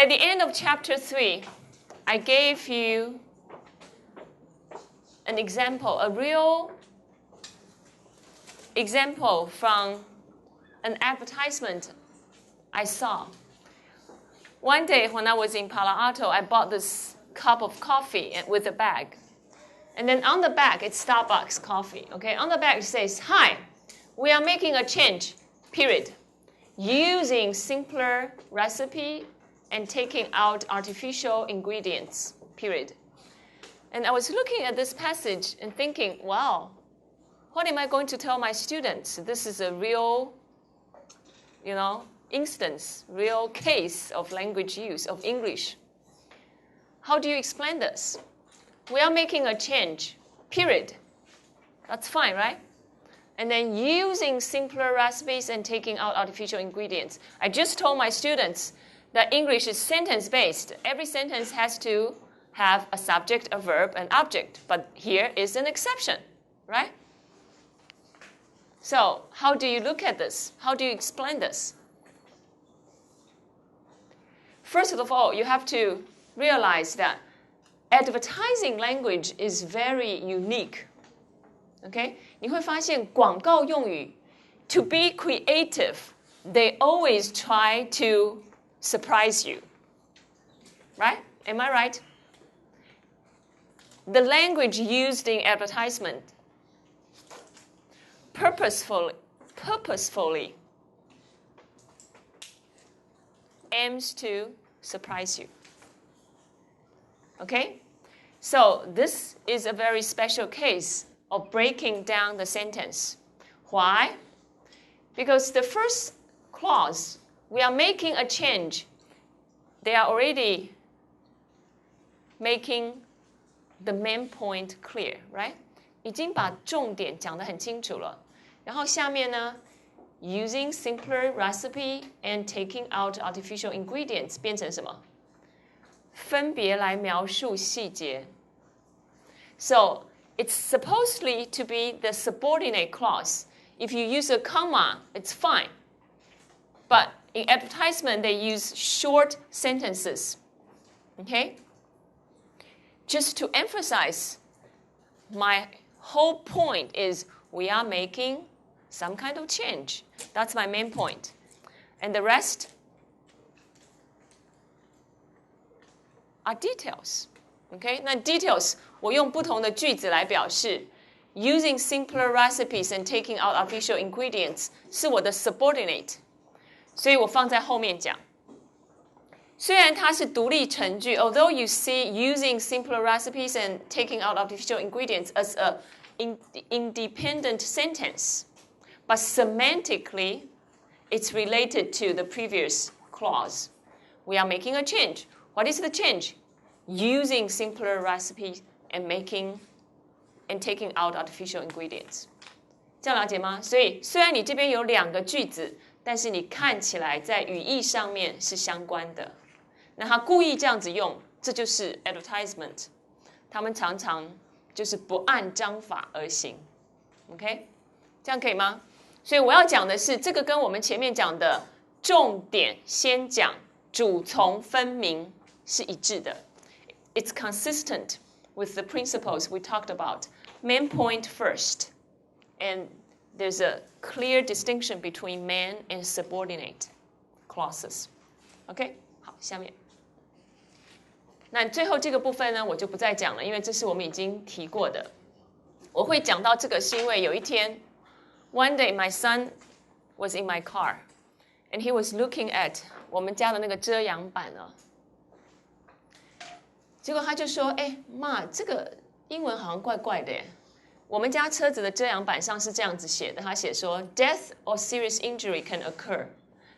At the end of chapter 3, I gave you an example, a real example from an advertisement I saw. One day when I was in Palo Alto, I bought this cup of coffee with a bag. And then on the back, it's Starbucks coffee. Okay, on the back it says, "Hi, we are making a change, period, using simpler recipe and taking out artificial ingredients, period." And I was looking at this passage and thinking, wow, what am I going to tell my students? This is a real, instance, real case of language use of English. How do you explain this? We are making a change, period. That's fine, right? And then using simpler recipes and taking out artificial ingredients. I just told my students that English is sentence-based. Every sentence has to have a subject, a verb, an object. But here is an exception, right? So how do you look at this? How do you explain this? First of all, you have to realize that advertising language is very unique. Okay? 你会发现广告用语 to be creative, they always try to surprise you. Right? Am I right? The language used in advertisement purposefully aims to surprise you. Okay? So this is a very special case of breaking down the sentence. Why? Because the first clause, we are making a change. They are already making the main point clear, right? 已经把重点讲得很清楚了。然后下面呢 using simpler recipe and taking out artificial ingredients 变成什么？分别来描述细节。So it's supposedly to be the subordinate clause. If you use a comma, it's fine. But in advertisement, they use short sentences. Okay? Just to emphasize, my whole point is we are making some kind of change. That's my main point. And the rest are details. Okay? 那 details 我用不同的句子来表示 using simpler recipes and taking out artificial ingredients 是我的 subordinate. 所以我放在后面讲。虽然它是独立成句 although you see using simpler recipes and taking out artificial ingredients as an independent sentence, but semantically, it's related to the previous clause. We are making a change. What is the change? Using simpler recipes and taking out artificial ingredients. 这样了解吗？所以虽然你这边有两个句子，但是你看起来在语义上面是相关的。那他故意这样子用，这就是 advertisement。他们常常就是不按章法而行。OK， 这样可以吗？所以我要讲的是，这个跟我们前面讲的重点先讲，主从分明是一致的。It's consistent with the principles we talked about. Main point first, and there's a clear distinction between main and subordinate clauses. OK， 好，下面。那最后这个部分呢，我就不再讲了，因为这是我们已经提过的。我会讲到这个，是因为有一天 ，one day my son was in my car, and he was looking at 我们家的那个遮阳板啊。结果他就说：“哎，妈，这个英文好像怪怪的耶。我们家车子的遮阳板上是这样子写的，他写说 ，Death or serious injury can occur.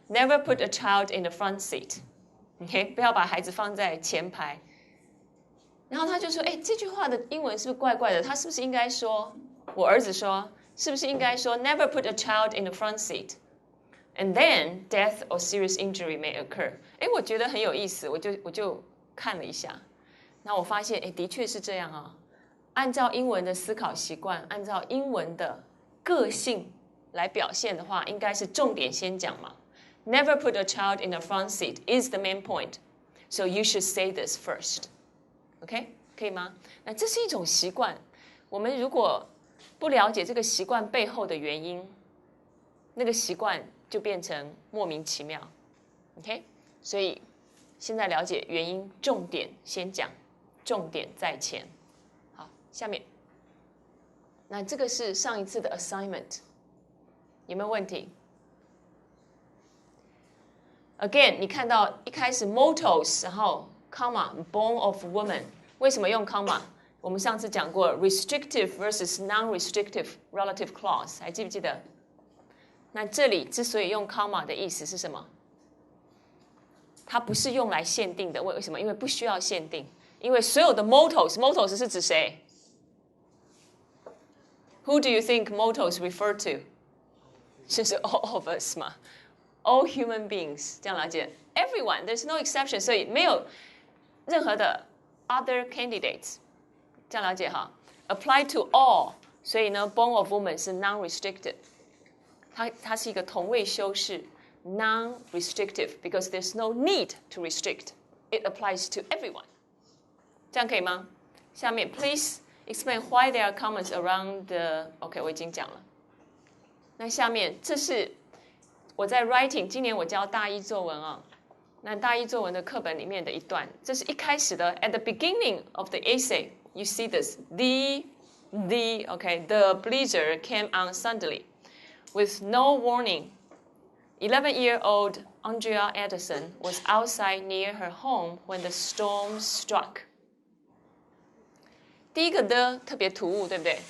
Never put a child in the front seat. OK， 不要把孩子放在前排。然后他就说：“哎，这句话的英文是不是怪怪的？他是不是应该说？我儿子说，是不是应该说 Never put a child in the front seat, and then death or serious injury may occur。”哎，我觉得很有意思，我就看了一下，那我发现，哎，的确是这样啊。按照英文的思考习惯，按照英文的个性来表现的话，应该是重点先讲嘛。Never put a child in the front seat is the main point. So you should say this first. OK， 可以吗？那这是一种习惯，我们如果不了解这个习惯背后的原因，那个习惯就变成莫名其妙。OK， 所以现在了解原因，重点先讲，重点在前。好，下面，那这个是上一次的 assignment， 有没有问题 ？Again， 你看到一开始 mottos， 然后 comma born of woman， 为什么用 comma？ 我们上次讲过 restrictive versus non-restrictive relative clause， 还记不记得？那这里之所以用 comma 的意思是什么？它不是用来限定的，为什么？因为不需要限定，因为所有的 mottos 是指谁 ？Who do you think mottos refer to？ 就是 all of us 嘛 ，all human beings， 这样了解 ？Everyone， there's no exception， 所以没有任何的 other candidates， 这样了解哈 ？Apply to all， 所以呢 ，born of woman 是 non-restricted， 它是一个同位修饰。Non-restrictive, because there's no need to restrict. It applies to everyone. 这样可以吗？下面 please explain why there are comments around the... OK， 我已经讲了。那下面这是我在 writing， 今年我教大一作文啊。那大一作文的课本里面的一段，这是一开始的 at the beginning of the essay, you see this. The blizzard came on suddenly with no warning.11-year-old Andrea Edison was outside near her home when the storm struck. 第一个的特别突兀，对不对？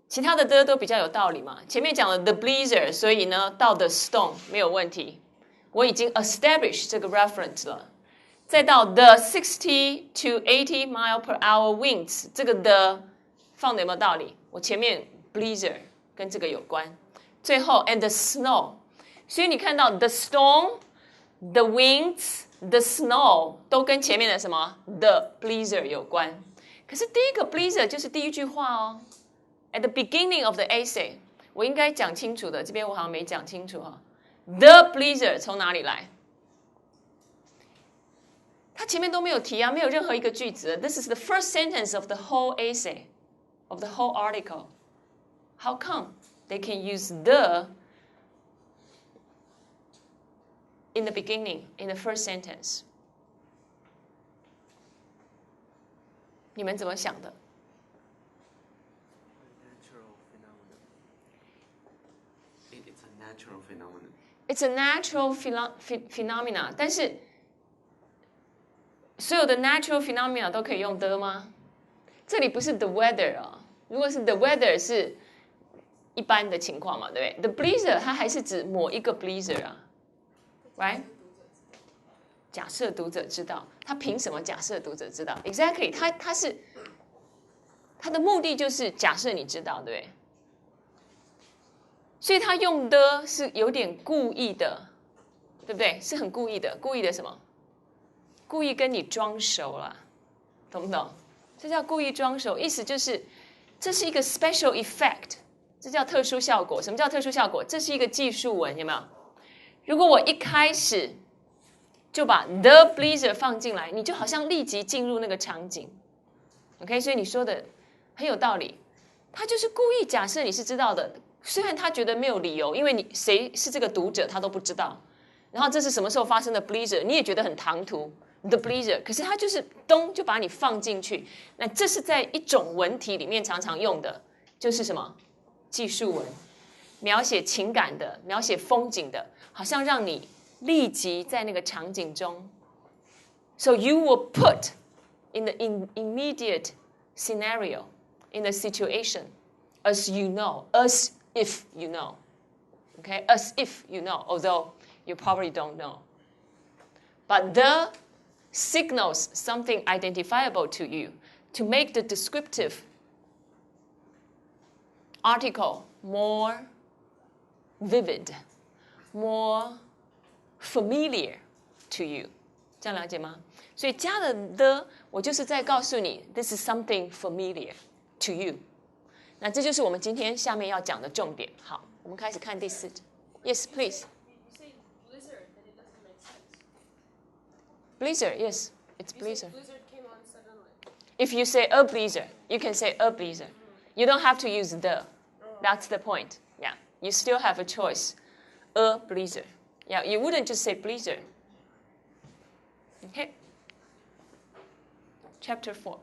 其他的都比较有道理嘛。前面讲了 the blizzard， 所以呢到 the storm 没有问题。我已经 establish 这个 reference 了。再到 the 60 to 80 mile per hour winds， 这个的放的有没有道理？我前面 blizzard 跟这个有关。最后 and the snow。所以你看到 the storm、the winds、the snow 都跟前面的什么 the blizzard 有关。可是第一个 blizzard 就是第一句话哦。At the beginning of the essay， 我应该讲清楚的，这边我好像没讲清楚哈。The blizzard 从哪里来？它前面都没有提啊，没有任何一个句子。This is the first sentence of the whole essay, of the whole article. How come they can use the?In the beginning, in the first sentence. 你们怎么想的 ？It's a natural phenomena. 但是所有的 natural phenomena 都可以用的吗？这里不是 the weather 啊，如果是 the weather 是一般的情况嘛，对不对 ？The blizzard 它还是指某一个 blizzard 啊。Right？ 假设读者知道，他凭什么假设读者知道 ？Exactly， 他的目的就是假设你知道，对不对？所以他用的是有点故意的，对不对？是很故意的，故意的什么？故意跟你装熟啦，懂不懂？这叫故意装熟，意思就是这是一个 special effect， 这叫特殊效果。什么叫特殊效果？这是一个技术文，有没有？如果我一开始就把 the blizzard 放进来，你就好像立即进入那个场景 ，OK？ 所以你说的很有道理，他就是故意假设你是知道的，虽然他觉得没有理由，因为你谁是这个读者他都不知道，然后这是什么时候发生的 blizzard， 你也觉得很唐突 the blizzard， 可是他就是咚就把你放进去，那这是在一种文体里面常常用的，就是什么技术文，描写情感的，描写风景的。好像让你立即在那个场景中 ，so you were put in the immediate scenario, in the situation, as you know, as if you know, okay, as if you know, although you probably don't know, but the signals something identifiable to you to make the descriptive article more vivid.More familiar to you， 这样了解吗？所以加了 the， 我就是在告诉你 ，this is something familiar to you。那这就是我们今天下面要讲的重点。好，我们开始看第4。Yes, please. Blizzard, yes, it's You say blizzard. blizzard came on suddenly. If you say a blizzard, you can say a blizzard. You don't have to use the. That's the point. Yeah, you still have a choice. A blizzard. Yeah, you wouldn't just say blizzard. Okay. Chapter 4.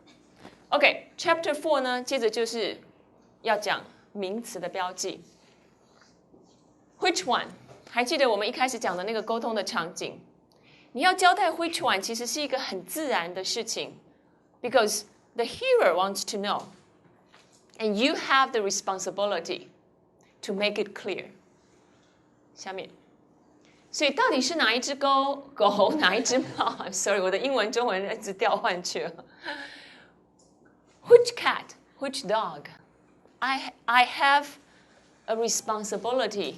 Okay, Chapter 4呢，接着就是要讲名词的标记。Which one？ 还记得我们一开始讲的那个沟通的场景？你要交代 which one 其实是一个很自然的事情 ，because the hearer wants to know, and you have the responsibility to make it clear. 下面，所以到底是哪一只狗，哪一只猫 ？I'm sorry， 我的英文、中文一直调换去了。Which cat? Which dog? I have a responsibility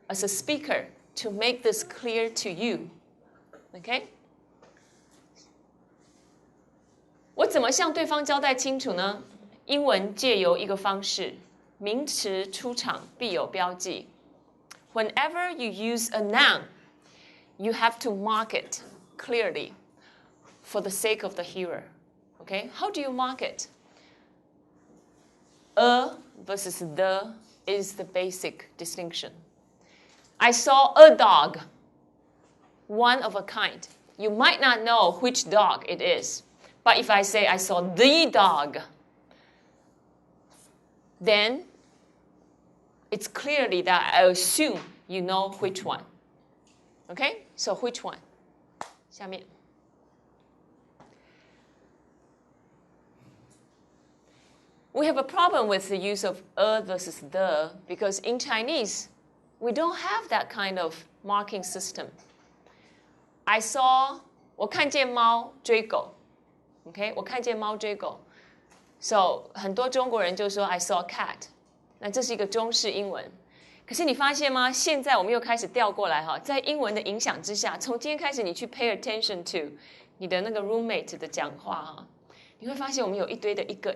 as a speaker to make this clear to you. Okay? 我怎么向对方交代清楚呢？英文借由一个方式，名词出场必有标记。Whenever you use a noun, you have to mark it clearly for the sake of the hearer. Okay? How do you mark it? A versus the is the basic distinction. I saw a dog, one of a kind. You might not know which dog it is. But if I say I saw the dog, then it's clearly that I assume you know which one. Okay? So which one? 下面。We have a problem with the use of a versus the because in Chinese, we don't have that kind of marking system. I saw, 我看见猫追狗 ，OK， 我看见猫追狗 ，so 很多中国人就说 I saw a cat， 那这是一个中式英文。可是你发现吗？现在我们又开始调过来哈，在英文的影响之下，从今天开始你去 pay attention to 你的那个 roommate 的讲话哈。你会发现我们有一堆的一个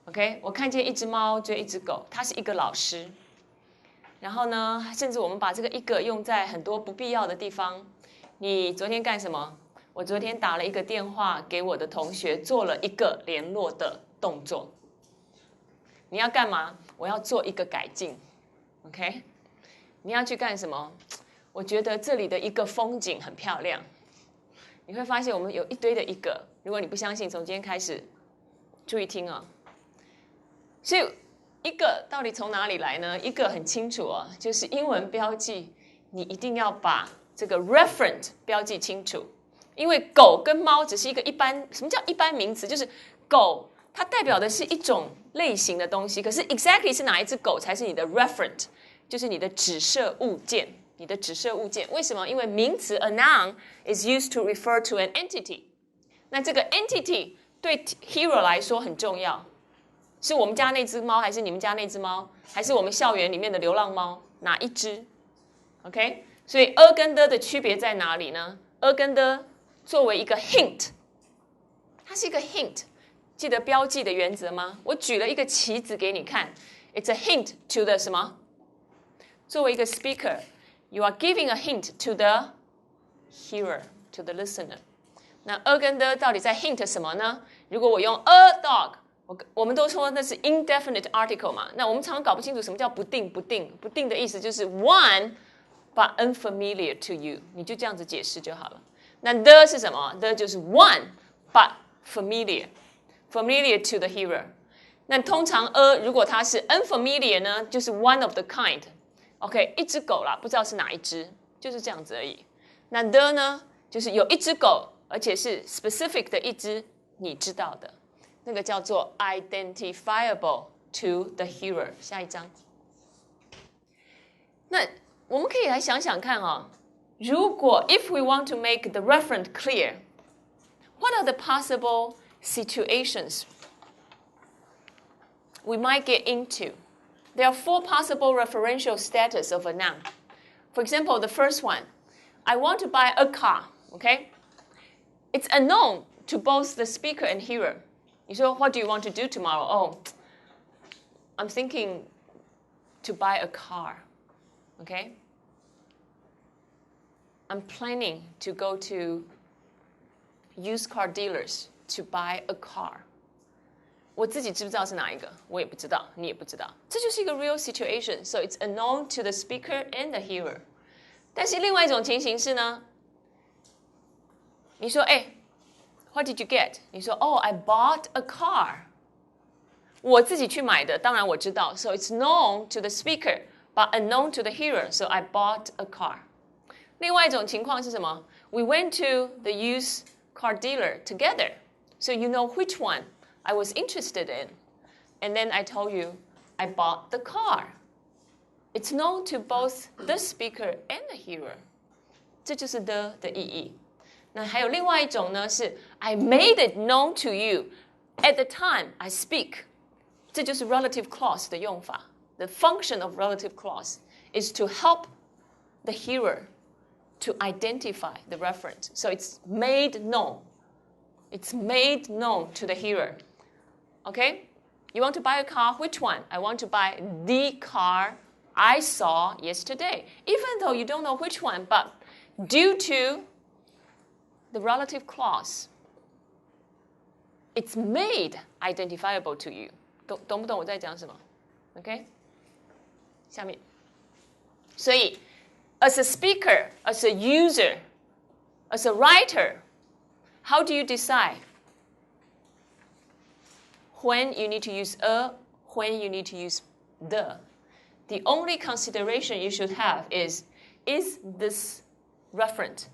，OK， 我看见一只猫追一只狗，他是一个老师，然后呢，甚至我们把这个一个用在很多不必要的地方。你昨天干什么？我昨天打了一个电话给我的同学，做了一个联络的动作。你要干嘛？我要做一个改进 ，OK？ 你要去干什么？我觉得这里的一个风景很漂亮。你会发现我们有一堆的一个，如果你不相信，从今天开始注意听啊。所以一个到底从哪里来呢？一个很清楚啊，就是英文标记，你一定要把这个 referent 标记清楚。因为狗跟猫只是一个一般，什么叫一般名词？就是狗它代表的是一种类型的东西，可是 exactly 是哪一只狗才是你的 referent， 就是你的指涉物件。你的指涉物件为什么？因为名词 a noun is used to refer to an entity。那这个 entity 对 hero 来说很重要，是我们家那只猫，还是你们家那只猫，还是我们校园里面的流浪猫？哪一只 ？OK， 所以 a 跟 the 的区别在哪里呢 ？a 跟 the 作为一个 hint， 它是一个 hint。记得标记的原则吗？我举了一个棋子给你看 ，it's a hint to the 什么？作为一个 speaker。You are giving a hint to the hearer, to the listener. 那 a 跟 the 到底在 hint 什么呢？如果我用 a dog， 我们都说那是 indefinite article 嘛，那我们常常搞不清楚什么叫不定。不定的意思就是 one but unfamiliar to you， 你就这样子解释就好了。那 the 是什么 ？the 就是 one but familiar to the hearer。那通常 a 如果它是 unfamiliar 呢，就是 one of the kind。OK， 一只狗啦，不知道是哪一只，就是这样子而已。那 the 呢，就是有一只狗，而且是 specific 的一只，你知道的，那个叫做 identifiable to the hearer。下一章。那我们可以来想想看啊，如果 if we want to make the referent clear, what are the possible situations we might get into?There are 4 possible referential status of a noun. For example, the first one, I want to buy a car, okay? It's unknown to both the speaker and hearer. You say, what do you want to do tomorrow? Oh, I'm thinking to buy a car, okay? I'm planning to go to used car dealers to buy a car. 我自己知不知道是哪一个？我也不知道，你也不知道。这就是一个 real situation, so it's unknown to the speaker and the hearer. 但是另外一种情形是呢，你说what did you get? 你说I bought a car. 我自己去买的，当然我知道 so it's known to the speaker, but unknown to the hearer, so I bought a car. 另外一种情况是什么？ We went to the used car dealer together, so you know which one I was interested in. And then I told you, I bought the car. It's known to both the speaker and the hearer. 这就是 the 的意义。那还有另外一种呢，是 I made it known to you at the time I speak. 这就是 relative clause 的用法。The function of relative clause is to help the hearer to identify the reference. So it's made known. It's made known to the hearer. Okay? You want to buy a car? Which one? I want to buy the car I saw yesterday. Even though you don't know which one, but due to the relative clause, it's made identifiable to you. 懂不懂我在讲什么 ？OK？ 下面，所以 as a speaker, as a user, as a writer, how do you decide when you need to use a, when you need to use the? The only consideration you should have is this referent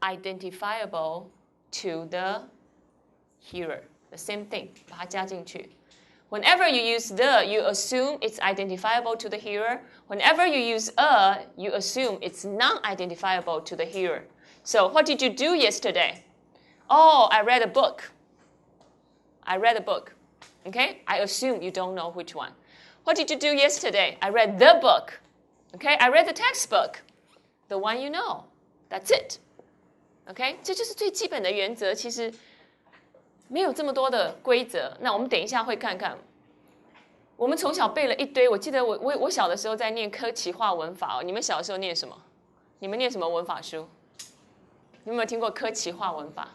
identifiable to the hearer? The same thing, 把它加进去。Whenever you use the, you assume it's identifiable to the hearer. Whenever you use a, you assume it's non-identifiable to the hearer. So what did you do yesterday? I read a book. I read a book. Okay? I assume you don't know which one. What did you do yesterday? I read the book. Okay? I read the textbook. The one you know. That's it. Okay? 这就是最基本的原则，其实没有这么多的规则。那我们等一下会看看。我们从小背了一堆，我记得我小的时候在念科奇化文法哦。你们小的时候念什么？你们念什么文法书？你有没有听过科奇化文法？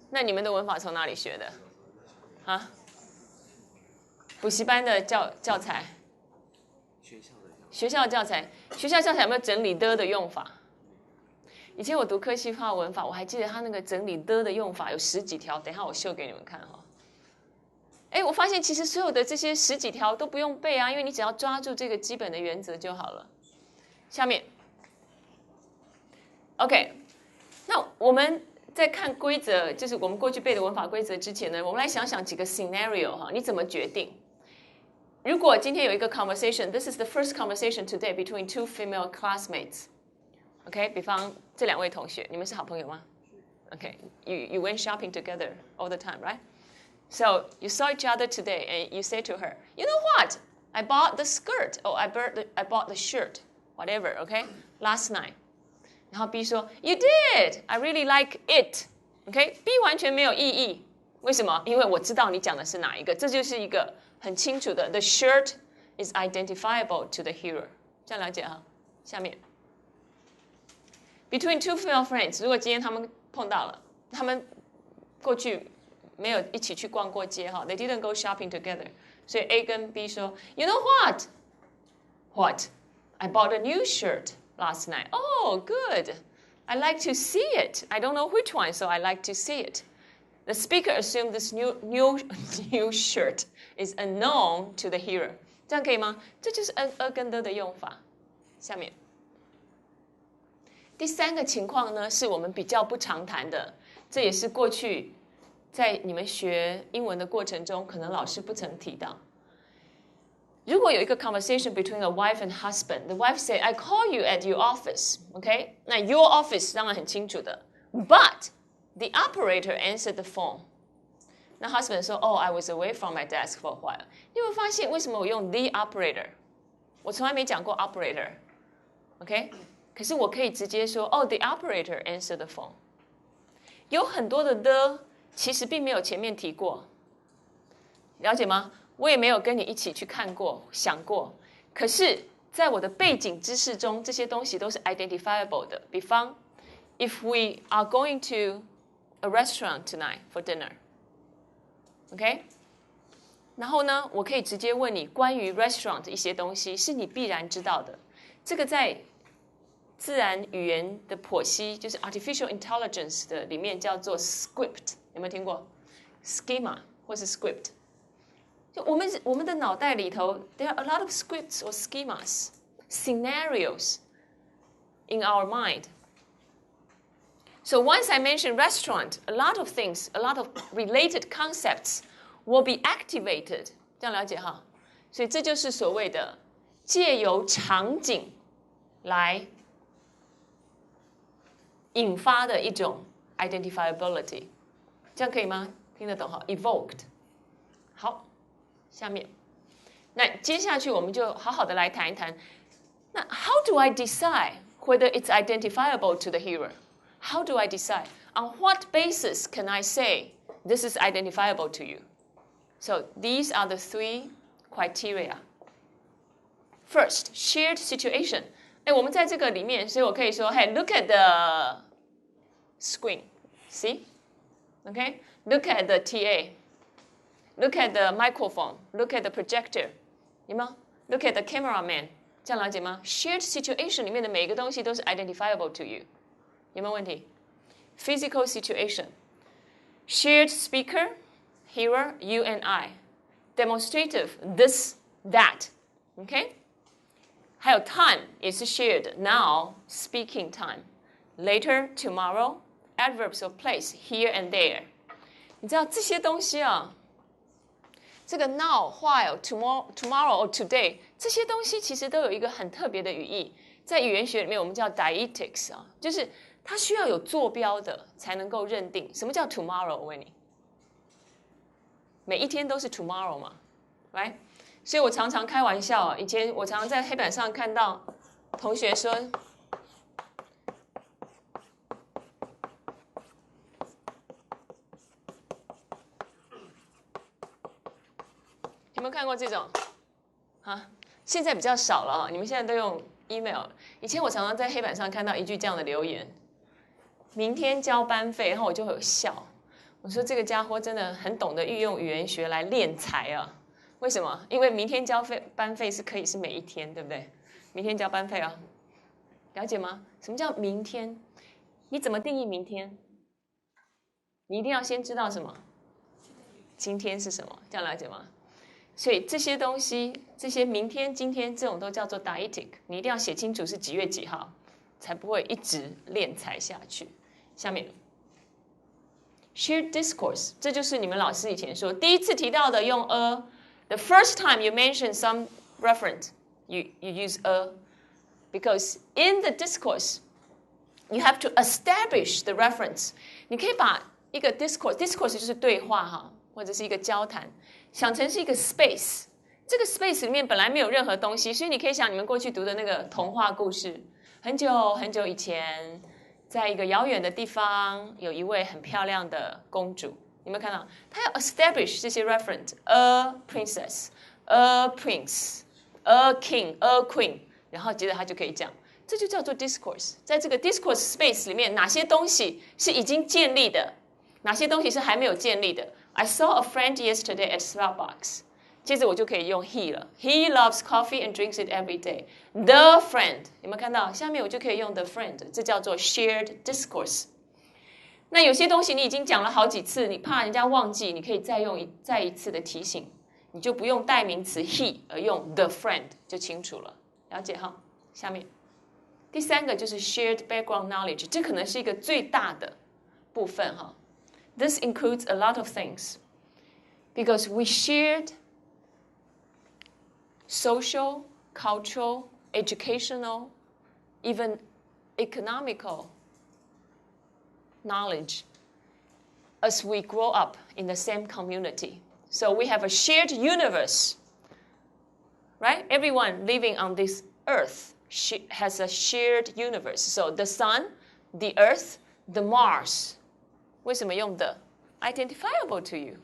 那你们的文法从哪里学的？啊？补习班的教材？学校的教材。学校教材有没有整理的用法？以前我读科系化文法，我还记得他那个整理的用法有10几条，等一下我秀给你们看哈。我发现其实所有的这些10几条都不用背啊，因为你只要抓住这个基本的原则就好了。下面 ，OK， 那我们在看规则，就是我们过去背的文法规则之前呢，我们来想想几个 scenario 哈，你怎么决定？如果今天有一个 conversation, this is the first conversation today between two female classmates. OK， 比方这2位同学，你们是好朋友吗 ？OK， you went shopping together all the time, right? So you saw each other today, and you say to her, "You know what? I bought the skirt. I bought the shirt, whatever. OK, last night." 然后 B 说 "You did. I really like it." OK，B 完全没有异议，为什么？因为我知道你讲的是哪一个，这就是一个很清楚的 The shirt is identifiable to the hearer. 这样了解哈？下面。Between two female friends， 如果今天他们碰到了，他们过去没有一起去逛过街哈 ，They didn't go shopping together， 所以 A 跟 B 说 ，You know what? What? I bought a new shirt last night. Oh, good. I like to see it. I don't know which one, so I like to see it. The speaker assumed this new shirt is unknown to the hearer. 这样可以吗？这就是 a 跟 the 的用法。下面。第3个情况呢，是我们比较不常谈的，这也是过去在你们学英文的过程中，可能老师不曾提到。如果有一个 conversation between a wife and husband, the wife say, "I call you at your office." OK， 那 your office 当然很清楚的 ，but the operator answered the phone. 那 husband 说 "Oh, I was away from my desk for a while." 你有没有发现为什么我用 the operator？ 我从来没讲过 operator。OK。可是我可以直接说，the operator answered the phone。有很多的 the 其实并没有前面提过，了解吗？我也没有跟你一起去看过、想过。可是，在我的背景知识中，这些东西都是 identifiable 的。比方 ，if we are going to a restaurant tonight for dinner，OK？、然后呢，我可以直接问你关于 restaurant 一些东西，是你必然知道的。这个在自然语言的剖析，就是 artificial intelligence 的里面叫做 script， 有没有听过 schema 或是 script？ 就我们的脑袋里头 ，there are a lot of scripts or schemas, scenarios in our mind. So once I mention restaurant, a lot of things, a lot of related concepts will be activated. 这样了解哈？所以这就是所谓的借由场景来引发的一种 identifiability， 这样可以吗？听得懂哈 ？Evoked。好，下面，那接下去我们就好好的来谈一谈。那 How do I decide whether it's identifiable to the hearer? How do I decide? On what basis can I say this is identifiable to you? So these are the 3 criteria. First, shared situation. 我们在这个里面，所以我可以说 ，Hey, look at the screen. See? Okay? Look at the TA. Look at the microphone. Look at the projector. 有吗 ？Look at the cameraman. 这样了解吗 ？Shared situation 里面的每一个东西都是 identifiable to you. 有没有问题 ？Physical situation. Shared speaker, hearer, you and I. Demonstrative, this, that. Okay? 还有 time 也是 shared. Now, speaking time. Later, tomorrow. Adverbs of place, here and there. 你知道这些东西啊，这个 now, while, tomorrow or today 这些东西其实都有一个很特别的语义，在语言学里面我们叫 deictics 啊，就是它需要有坐标的才能够认定。什么叫 tomorrow？ 我问你，每一天都是 tomorrow 嘛 ，right？ 所以我常常开玩笑啊，以前我常常在黑板上看到同学说。有没有看过这种？啊，现在比较少了啊，你们现在都用 email。以前我常常在黑板上看到一句这样的留言：明天交班费，然后我就会有笑。我说这个家伙真的很懂得运用语言学来敛财啊！为什么？因为明天班费是可以是每一天，对不对？明天交班费啊，了解吗？什么叫明天？你怎么定义明天？你一定要先知道什么？今天是什么？这样了解吗？所以这些东西，这些明天、今天这种都叫做 deictic， 你一定要写清楚是几月几号，才不会一直敛财下去。下面 shared discourse， 这就是你们老师以前说第一次提到的用 the first time you mention some referent, you use because in the discourse you have to establish the reference。你可以把一个 discourse 就是对话哈，或者是一个交谈。想成是一个 space， 这个 space 里面本来没有任何东西，所以你可以想你们过去读的那个童话故事，很久很久以前，在一个遥远的地方，有一位很漂亮的公主，有没有看到？她要 establish 这些 reference，a princess, a prince, a king, a queen， 然后接着她就可以讲，这就叫做 discourse。在这个 discourse space 里面，哪些东西是已经建立的，哪些东西是还没有建立的？ I saw a friend yesterday at Starbucks. 接着我就可以用 he 了。He loves coffee and drinks it every day. The friend 有没有看到？下面我就可以用 the friend， 这叫做 shared discourse。那有些东西你已经讲了好几次，你怕人家忘记，你可以再一次的提醒，你就不用代名词 he 而用 the friend 就清楚了。了解哈？下面第3个就是 shared background knowledge， 这可能是一个最大的部分哈。This includes a lot of things because we shared social, cultural, educational, even economical knowledge as we grow up in the same community. So we have a shared universe, right? Everyone living on this earth has a shared universe. So the sun, the earth, the Mars. 为什么用的 identifiable to you?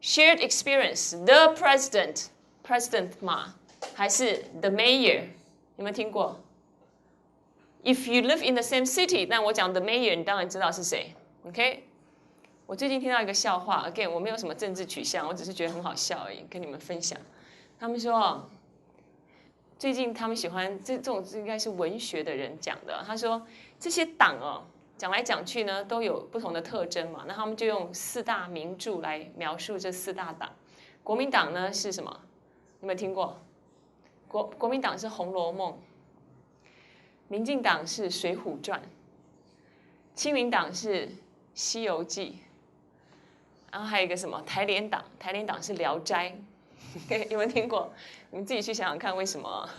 Shared experience. The president 嘛还是 the mayor？ 有没有听过 ？If you live in the same city， 那我讲 the mayor， 你当然知道是谁 ，OK？ 我最近听到一个笑话 ，again， 我没有什么政治取向，我只是觉得很好笑而已，跟你们分享。他们说，最近他们喜欢这种应该是文学的人讲的。他说这些党哦，讲来讲去呢都有不同的特征嘛，那他们就用4大名著来描述这4大党。国民党呢是什么？有没有听过？国民党是《红楼梦》，民进党是《水浒传》，亲民党是《西游记》，然后还有一个什么台联党？台联党是《聊斋》。有没有听过？你们自己去想想看，为什么？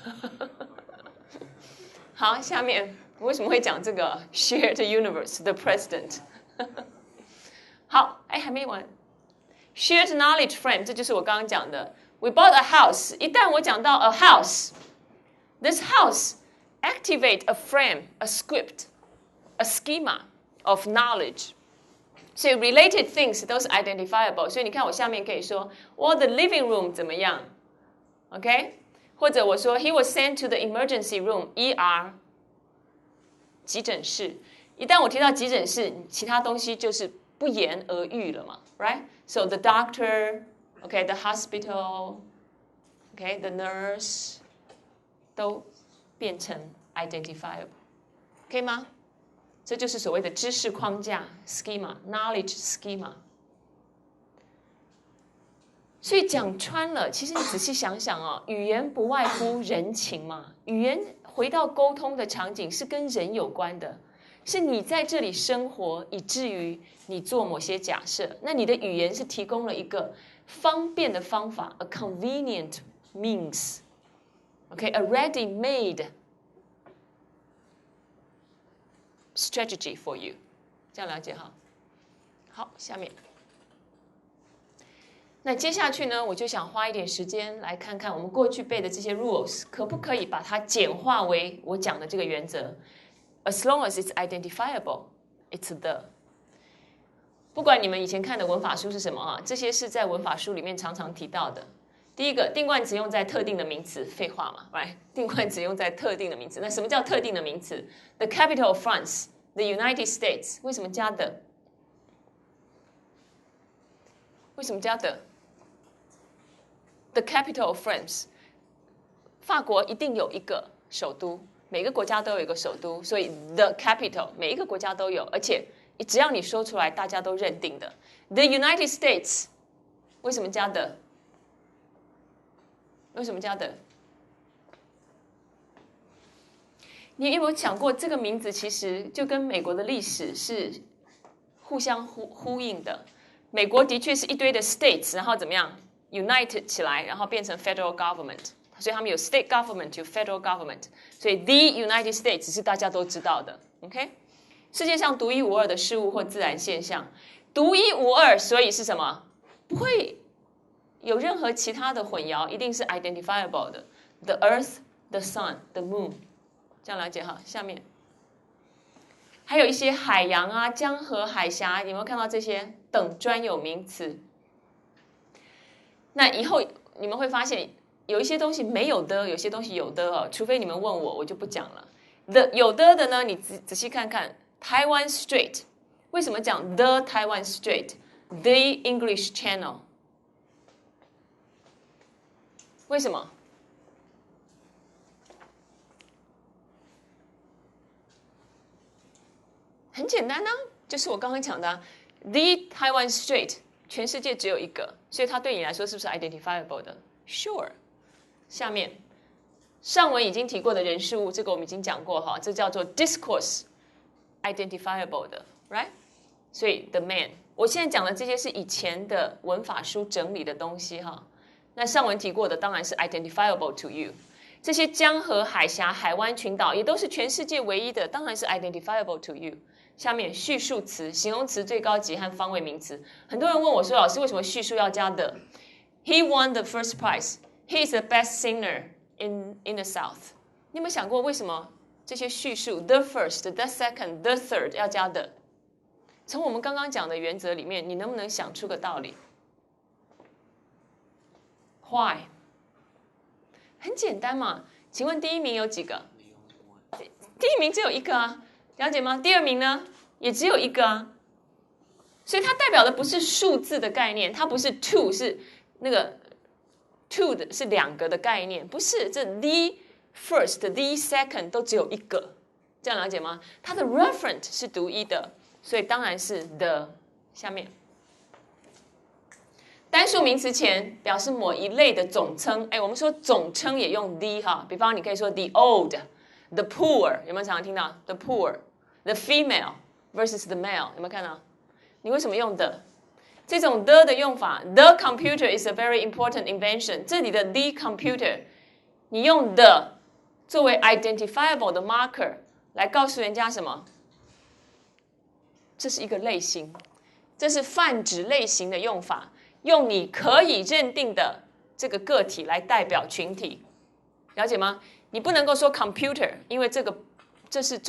好，下面我为什么会讲这个 shared universe the president？ 好，还没完。shared knowledge frame， 这就是我刚刚讲的。We bought a house。一旦我讲到 a house，this house activate a frame, a script, a schema of knowledge。所以 related things 都是 identifiable。所以你看我下面可以说 ，well the living room 怎么样 ？OK？ 或者我说 he was sent to the emergency room，ER， 急诊室。一旦我提到急诊室，其他东西就是不言而喻了嘛 ，right？So the doctor，OK，the hospital，OK，the nurse， 都变成 identifiable， 可以吗？这就是所谓的知识框架 schema，knowledge schema。所以讲穿了，其实你仔细想想哦，语言不外乎人情嘛。语言回到沟通的场景是跟人有关的，是你在这里生活，以至于你做某些假设。那你的语言是提供了一个方便的方法 ，a convenient means，OK，a ready-made strategy for you， 这样了解哈。好，下面。那接下去呢，我就想花一点时间来看看我们过去背的这些 rules， 可不可以把它简化为我讲的这个原则 ？As long as it's identifiable, it's the。不管你们以前看的文法书是什么啊，这些是在文法书里面常常提到的。第一个，定冠词用在特定的名词，废话嘛 ，right？ 定冠词用在特定的名词。那什么叫特定的名词 ？The capital of France, the United States， 为什么加的？为什么加的 ？The capital of France， 法国一定有一个首都，每个国家都有一个首都，所以 the capital 每一个国家都有，而且只要你说出来，大家都认定的。The United States， 为什么加的？为什么加的？你有没有想过，这个名字其实就跟美国的历史是互相呼应的？美国的确是一堆的 states， 然后怎么样 united 起来，然后变成 federal government， 所以他们有 state government 有 federal government， 所以 the United States 是大家都知道的 ，OK？ 世界上独一无二的事物或自然现象，独一无二，所以是什么？不会有任何其他的混淆，一定是 identifiable 的。The Earth, the Sun, the Moon， 这样了解哈。下面还有一些海洋啊、江河、海峡，有没有看到这些等专有名词？那以后你们会发现，有一些东西没有的，有些东西有的哦。除非你们问我，我就不讲了。有的呢，你仔细看看 ，Taiwan Strait， 为什么讲 the Taiwan Strait？The English Channel。为什么？很简单啊，就是我刚刚讲的、啊、，The Taiwan Strait， 全世界只有一个，所以它对你来说是不是 identifiable 的 ？Sure。下面上文已经提过的人事物，这个我们已经讲过哈，这叫做 discourse identifiable 的 ，right？ 所以 the man， 我现在讲的这些是以前的文法书整理的东西哈。那上文提过的当然是 identifiable to you， 这些江河、海峡、海湾群岛也都是全世界唯一的，当然是 identifiable to you。下面叙述词、形容词最高级和方位名词，很多人问我说，老师为什么叙述要加的 ？He won the first prize. He is the best singer in the South. 你有没有想过为什么这些叙述 the first, the second, the third 要加的？从我们刚刚讲的原则里面，你能不能想出个道理？Why？很简单嘛。请问第一名有几个？第一名只有一个啊，了解吗？第二名呢，也只有一个啊。所以它代表的不是数字的概念，它不是 two 是那个 two 的是两个的概念，不是，这 the first、the second 都只有一个，这样了解吗？它的 referent 是独一的，所以当然是 the。下面，单数名词前表示某一类的总称，我们说总称也用 the 哈，比方你可以说 the old、the poor， 有没有常常听到 the poor、the female versus the male， 有没有看到？你为什么用 the？ 这种 the 的用法 ，the computer is a very important invention。这里的 the computer， 你用 the 作为 identifiable 的 marker 来告诉人家什么？这是一个类型，这是泛指类型的用法，用你可以认定的这个个体来代表群体，了解吗？你不能够说 computer， 因为这是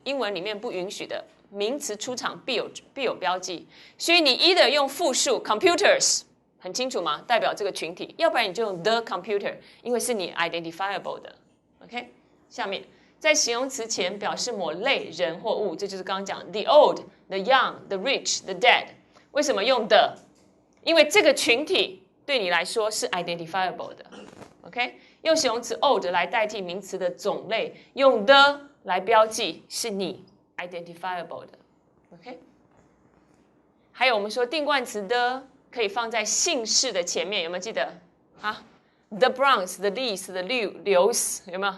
英文里面不允许的。名词出场必有标记，所以你either用复数 computers， 很清楚吗？代表这个群体，要不然你就用 the computer， 因为是你 identifiable 的。OK， 下面在形容词前表示某类人或物，这就是刚刚讲 the old、the young、the rich、the dead。为什么用 the？ 因为这个群体对你来说是 identifiable 的。OK， 用形容词 old 来代替名词的种类，用 the 来标记是你。identifiable 的 ，OK。还有我们说定冠词的可以放在姓氏的前面，有没有记得啊 ？The Browns, the Lees, the Lius， 有没有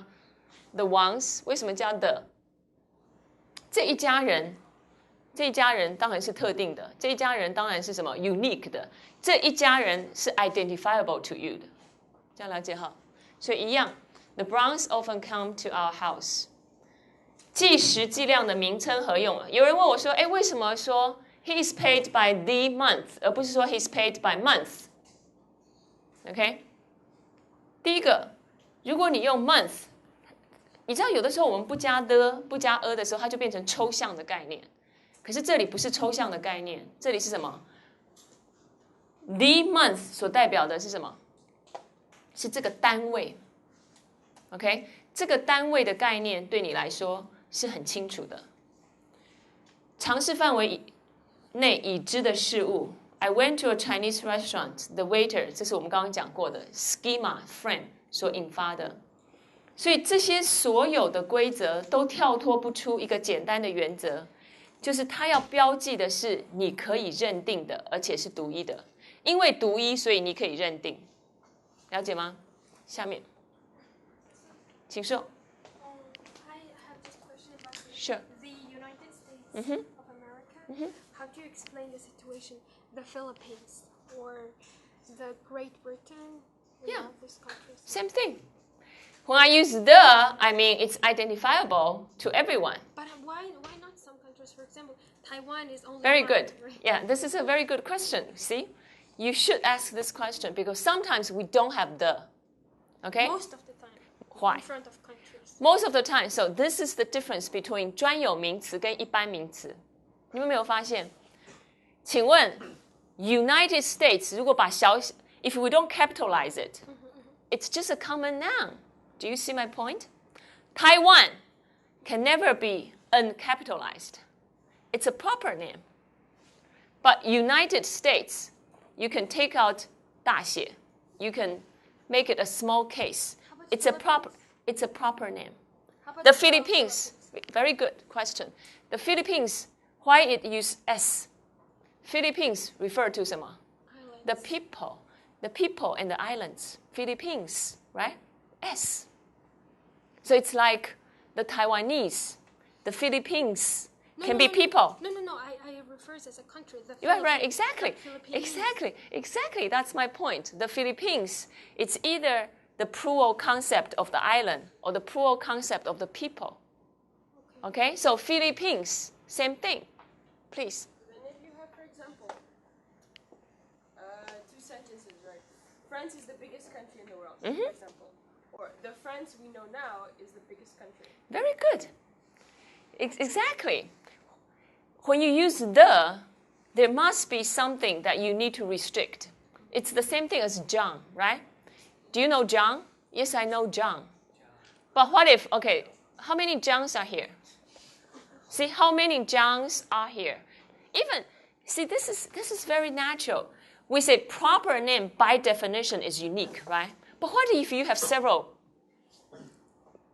？The ones 为什么加 the？ 这一家人当然是特定的，这一家人当然是什么 unique 的，这一家人是 identifiable to you 的，这样了解哈？所以一样 ，The Browns often come to our house。计时计量的名称合用了。有人问我说：“为什么说 he is paid by the month， 而不是说 he is paid by month？” OK， 第一个，如果你用 month， 你知道有的时候我们不加 the 不加 a 的时候，它就变成抽象的概念。可是这里不是抽象的概念，这里是什么 ？the month 所代表的是什么？是这个单位。OK， 这个单位的概念对你来说是很清楚的。常识范围内已知的事物 I went to a Chinese restaurant. The waiter， 这是我们刚刚讲过的 schema frame 所引发的。所以这些所有的规则都跳脱不出一个简单的原则，就是它要标记的是你可以认定的，而且是独一的。因为独一，所以你可以认定。了解吗？下面，请说。Sure. The United States of America. How do you explain the situation? The Philippines or the Great Britain? Yeah. These countries. Same thing. When I use the, I mean it's identifiable to everyone. But why not some countries? For example, Taiwan is only Very one, good. right? Yeah, this is a very good question. See, you should ask this question because sometimes we don't have the. Okay. Most of the time. Why? In front of countries. Most of the time, so this is the difference between 专有名词跟一般名词。你们有没有发现？请问 United States 如果把if we don't capitalize it, it's just a common noun. Do you see my point? Taiwan can never be uncapitalized. It's a proper name. But United States, you can take out 大写. You can make it a small case. It's a proper name. The Philippines, very good question. The Philippines, why it use S? Philippines refer to 什么? The people and the islands. Philippines, right? S. So it's like the Taiwanese, the Philippines can be people. No. I refers as a country. Right, exactly. Exactly. That's my point. The Philippines, it's either the plural concept of the island or the plural concept of the people. Okay? So Philippines, same thing. Please. And if you have, for example, two sentences, right? France is the biggest country in the world, for example. Or the France we know now is the biggest country. Very good. Exactly. When you use the, there must be something that you need to restrict. It's the same thing as John, right? Do you know John? Yes, I know John. But what if, okay, how many Johns are here? See, how many Johns are here? Even, see, this is very natural. We say proper name by definition is unique, right? But what if you have several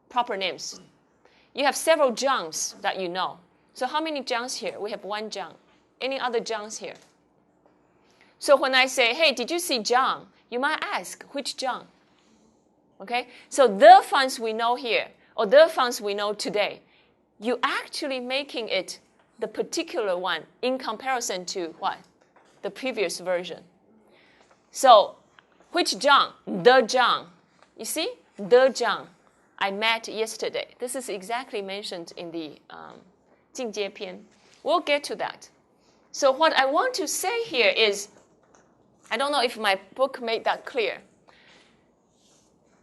proper names? You have several Johns that you know. So how many Johns here? We have one John. Any other Johns here? So when I say, hey, did you see John? You might ask, which John? Okay? So the fonts we know here, or the fonts we know today, you actually making it the particular one in comparison to what? The previous version. So, which John? The John. You see? The John I met yesterday. This is exactly mentioned in the 进阶篇. We'll get to that. So what I want to say here is, I don't know if my book made that clear.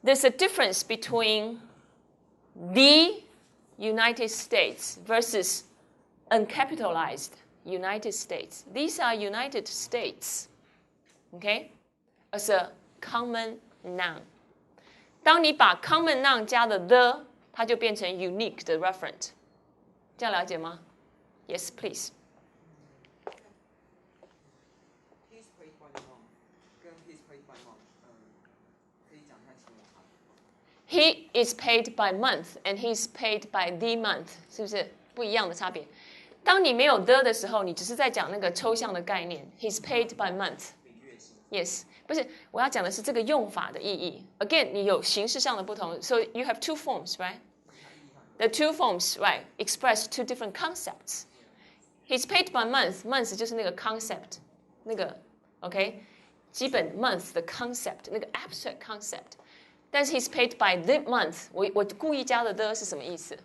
There's a difference between the United States versus uncapitalized United States. These are United States, okay, as a common noun. 当你把 common noun 加了 the, 它就变成 unique 的 referent. 这样了解吗？ Yes, please. He's paid by the month 跟 he's paid by month, 可以讲一下其中的差别。He is paid by month and he's paid by the month. 是不是不一样的差别？当你没有 the 的时候，你只是在讲那个抽象的概念。He's paid by month. Yes. 不是，我要讲的是这个用法的意义。Again, 你有形式上的不同。So you have two forms, right? The two forms, right, express two different concepts. He's paid by month. Month 就是那个 concept, 那个 OK， 基本 month 的 concept, 那个 abstract concept. 但是 he's paid by the month. 我故意加的 the 是什么意思？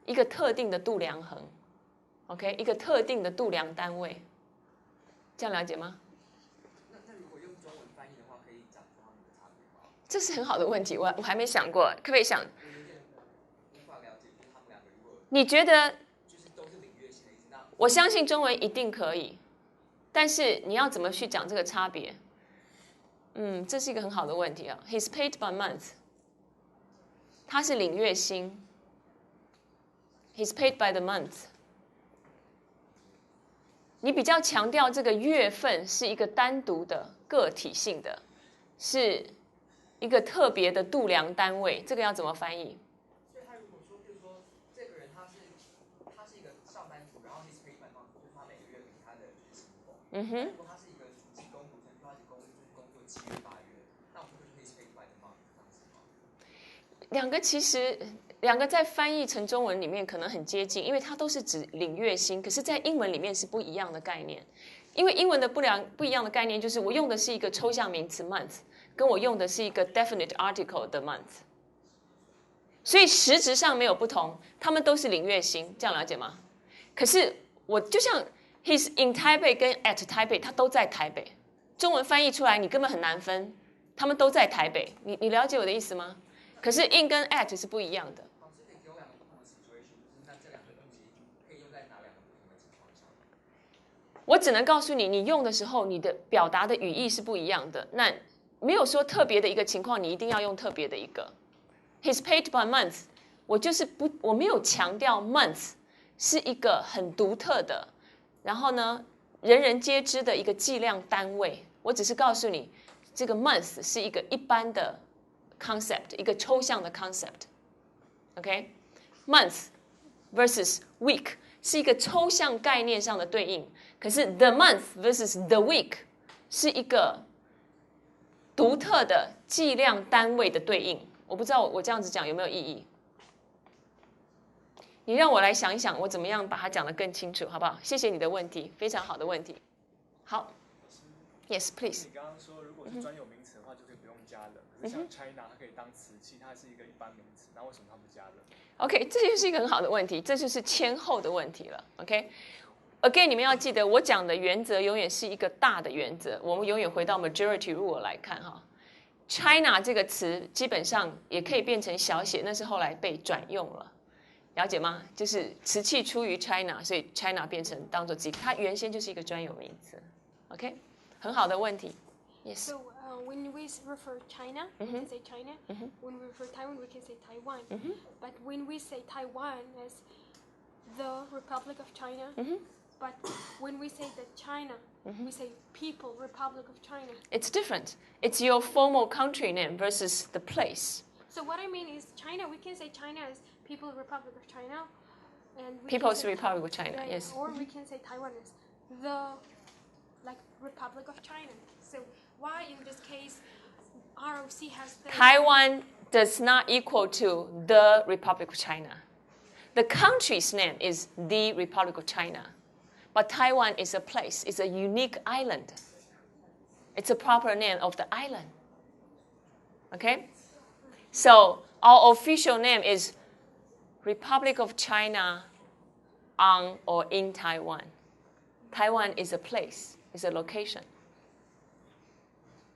一个特定的度量衡 ，OK， 一个特定的度量单位。这样了解吗？那如果用中文翻译的话，可以讲出他们的差别吗？这是很好的问题，我还没想过，可不可以想？我有点无法了解，就是他们两个如果你觉得？就是都是领域性的意思，那我相信中文一定可以，但是你要怎么去讲这个差别？这是一个很好的问题啊。He's paid by month， 他是领月薪。He's paid by the month。你比较强调这个月份是一个单独的个体性的，是一个特别的度量单位，这个要怎么翻译？所以他如果说，比如说这个人他是一个上班族，然后 he's paid by month， 就是他每个月给他的就是薪酬。如果他是一个暑期工读生，他是工作7月8月，那我们就是 he's paid by the month 这样子吗？两个在翻译成中文里面可能很接近，因为它都是指领月薪，可是在英文里面是不一样的概念。因为英文的不一样的概念就是我用的是一个抽象名词 month， 跟我用的是一个 definite article 的 month， 所以实质上没有不同，他们都是领月薪，这样了解吗？可是我就像 he's in Taipei 跟 at Taipei， 他都在台北，中文翻译出来你根本很难分，他们都在台北，你了解我的意思吗？可是 in 跟 at 是不一样的。老师可以给我两个不同的 situation， 就是那这两个东西可以用在哪两个不同的情况下？我只能告诉你，你用的时候，你的表达的语义是不一样的。那没有说特别的一个情况，你一定要用特别的一个。He's paid by month， 我没有强调 month 是一个很独特的，然后呢，人人皆知的一个计量单位。我只是告诉你，这个 month 是一个一般的 concept， 一个抽象的 concept。OK，month versus week 是一个抽象概念上的对应，可是 the month versus the week 是一个独特的计量单位的对应。我不知道我这样子讲有没有意义？你让我来想一想，我怎么样把它讲得更清楚，好不好？谢谢你的问题，非常好的问题。好 ，Yes, please。你刚刚说，如果是专有名词的话，就可以不用加了。可是像 China， 它可以当词器，它是一个一般名词，那为什么它不加了 ？OK， 这就是一个很好的问题，这就是先后的问题了。OK，Again， 你们要记得，我讲的原则永远是一个大的原则，我们永远回到 majority rule 来看哈。China 这个词基本上也可以变成小写，那是后来被转用了，了解吗？就是瓷器出于 China， 所以 China 变成当做自己，它原先就是一个专有名词。OK， 很好的问题。Yes. So when we refer China, we can say China. When we refer Taiwan, we can say Taiwan. But when we say Taiwan as the Republic of China, but when we say that China, we say People Republic of China. It's different. It's your formal country name versus the place. So what I mean is China, we can say China as People Republic of China. And we People's can say Republic of China, yes. Or we can say Taiwan as the Republic of China. So why in this case ROC has the Taiwan does not equal to the Republic of China. The country's name is the Republic of China. But Taiwan is a place. It's a unique island. It's a proper name of the island. Okay? So our official name is Republic of China on or in Taiwan. Taiwan is a place. It's a location.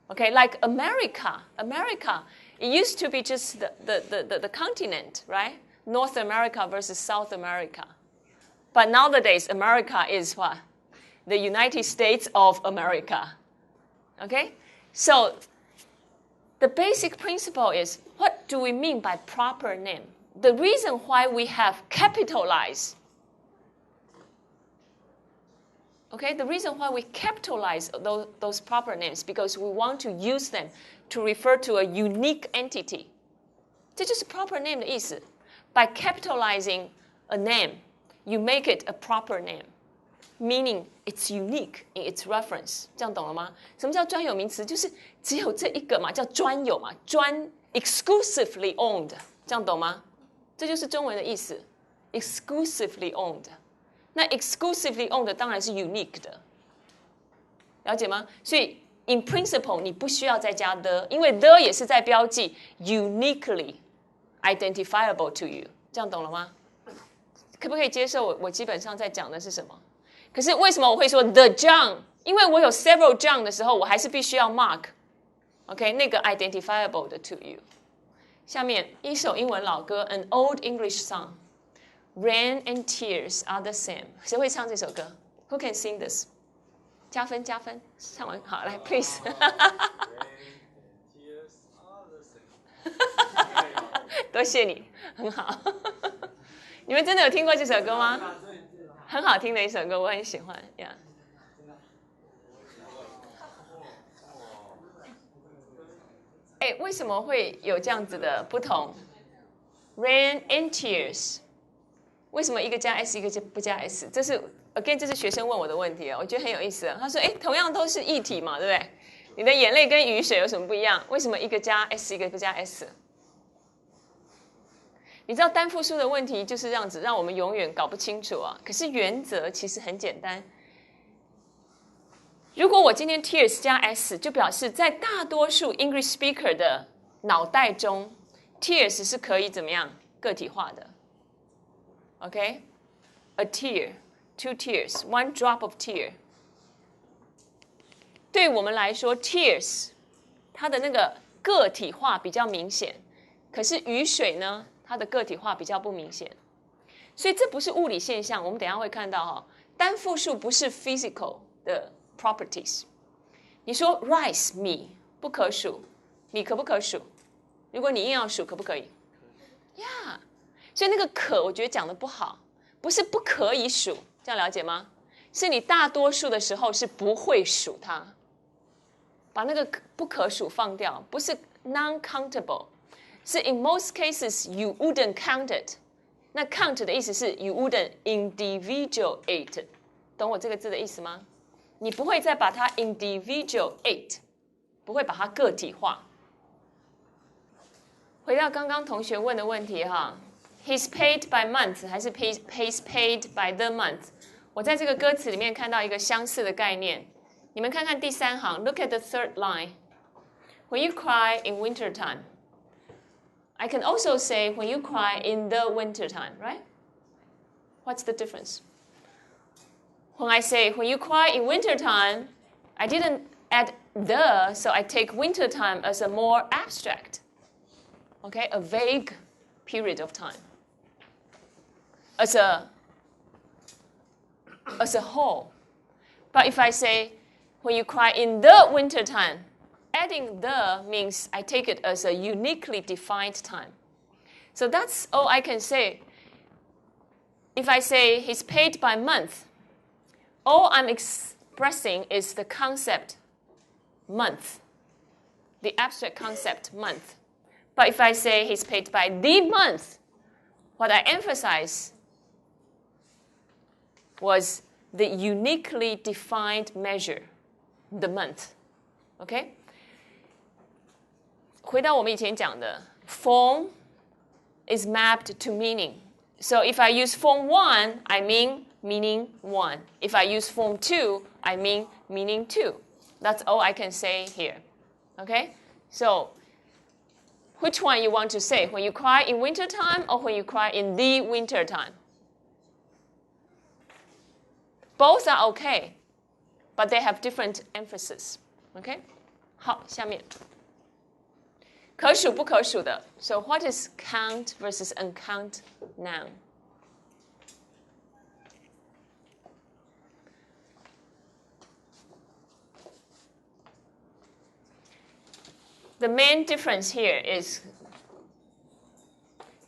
Okay, like America. America, it used to be just the continent, right? North America versus South America. But nowadays, America is what? The United States of America. Okay? So the basic principle is, what do we mean by proper name? The reason why we have capitalized, okay, the reason why we capitalize those proper names because we want to use them to refer to a unique entity. 这就是 proper name 的意思。By capitalizing a name, you make it a proper name, meaning it's unique in its reference. 这样懂了吗？什么叫专有名词？就是只有这一个嘛，叫专有嘛，专 exclusively owned. 这样懂吗？这就是中文的意思 ，exclusively owned。那 exclusively owned 当然是 unique 的，了解吗？所以 in principle 你不需要再加 the， 因为 the 也是在标记 uniquely identifiable to you， 这样懂了吗？可不可以接受我基本上在讲的是什么？可是为什么我会说 the John？ 因为我有 several John 的时候，我还是必须要 mark，OK， 那个 identifiable 的 to you。下面一首英文老歌 ，an old English song。Rain and tears are the same。谁会唱这首歌 ？Who can sing this？ 加分加分，唱完好来 ，please 。多谢你，很好。你们真的有听过这首歌吗？很好听的一首歌，我很喜欢呀。哎，为什么会有这样子的不同 ？Rain and tears。为什么一个加 s 一个不加 s？ 这是 again， 这是学生问我的问题啊，我觉得很有意思啊。他说：“哎，同样都是液体嘛，对不对？你的眼泪跟雨水有什么不一样？为什么一个加 s， 一个不加 s？” 你知道单复数的问题就是这样子，让我们永远搞不清楚啊。可是原则其实很简单。如果我今天 tears 加 s， 就表示在大多数 English speaker 的脑袋中 ，tears 是可以怎么样个体化的。Okay, a tear, two tears, one drop of tear. 对我们来说 ，tears 它的那个个体化比较明显，可是雨水呢，它的个体化比较不明显。所以这不是物理现象，我们等一下会看到哈。单复数不是 physical 的 properties。你说 rice 米不可数，米可不可数？如果你硬要数，可不可以？ Yeah。所以那个可，我觉得讲的不好，不是不可以数，这样了解吗？是你大多数的时候是不会数它，把那个不可数放掉，不是 non-countable， 是 in most cases you wouldn't count it。那 count 的意思是 you wouldn't individuate， 懂我这个字的意思吗？你不会再把它 individuate， 不会把它个体化。回到刚刚同学问的问题哈。He's paid by month 还是 he's paid by the month？ 我在这个歌词里面看到一个相似的概念。你们看看第3行 ，Look at the third line. When you cry in winter time, I can also say when you cry in the winter time, right? What's the difference? When I say when you cry in winter time, I didn't add the, so I take winter time as a more abstract, okay, a vague period of time. As a whole. But if I say, when you cry in the winter time, adding the means I take it as a uniquely defined time. So that's all I can say. If I say he's paid by month, all I'm expressing is the concept month, the abstract concept month. But if I say he's paid by the month, what I emphasize was the uniquely defined measure, the month. OK? 回到我们以前讲的 form is mapped to meaning. So if I use form 1, I mean meaning 1. If I use form 2, I mean meaning 2. That's all I can say here. Okay? So which one you want to say? When you cry in winter time or when you cry in the winter time? Both are okay, but they have different emphasis. Okay? 好，下面可数不可数的。So what is count versus uncount noun? The main difference here is,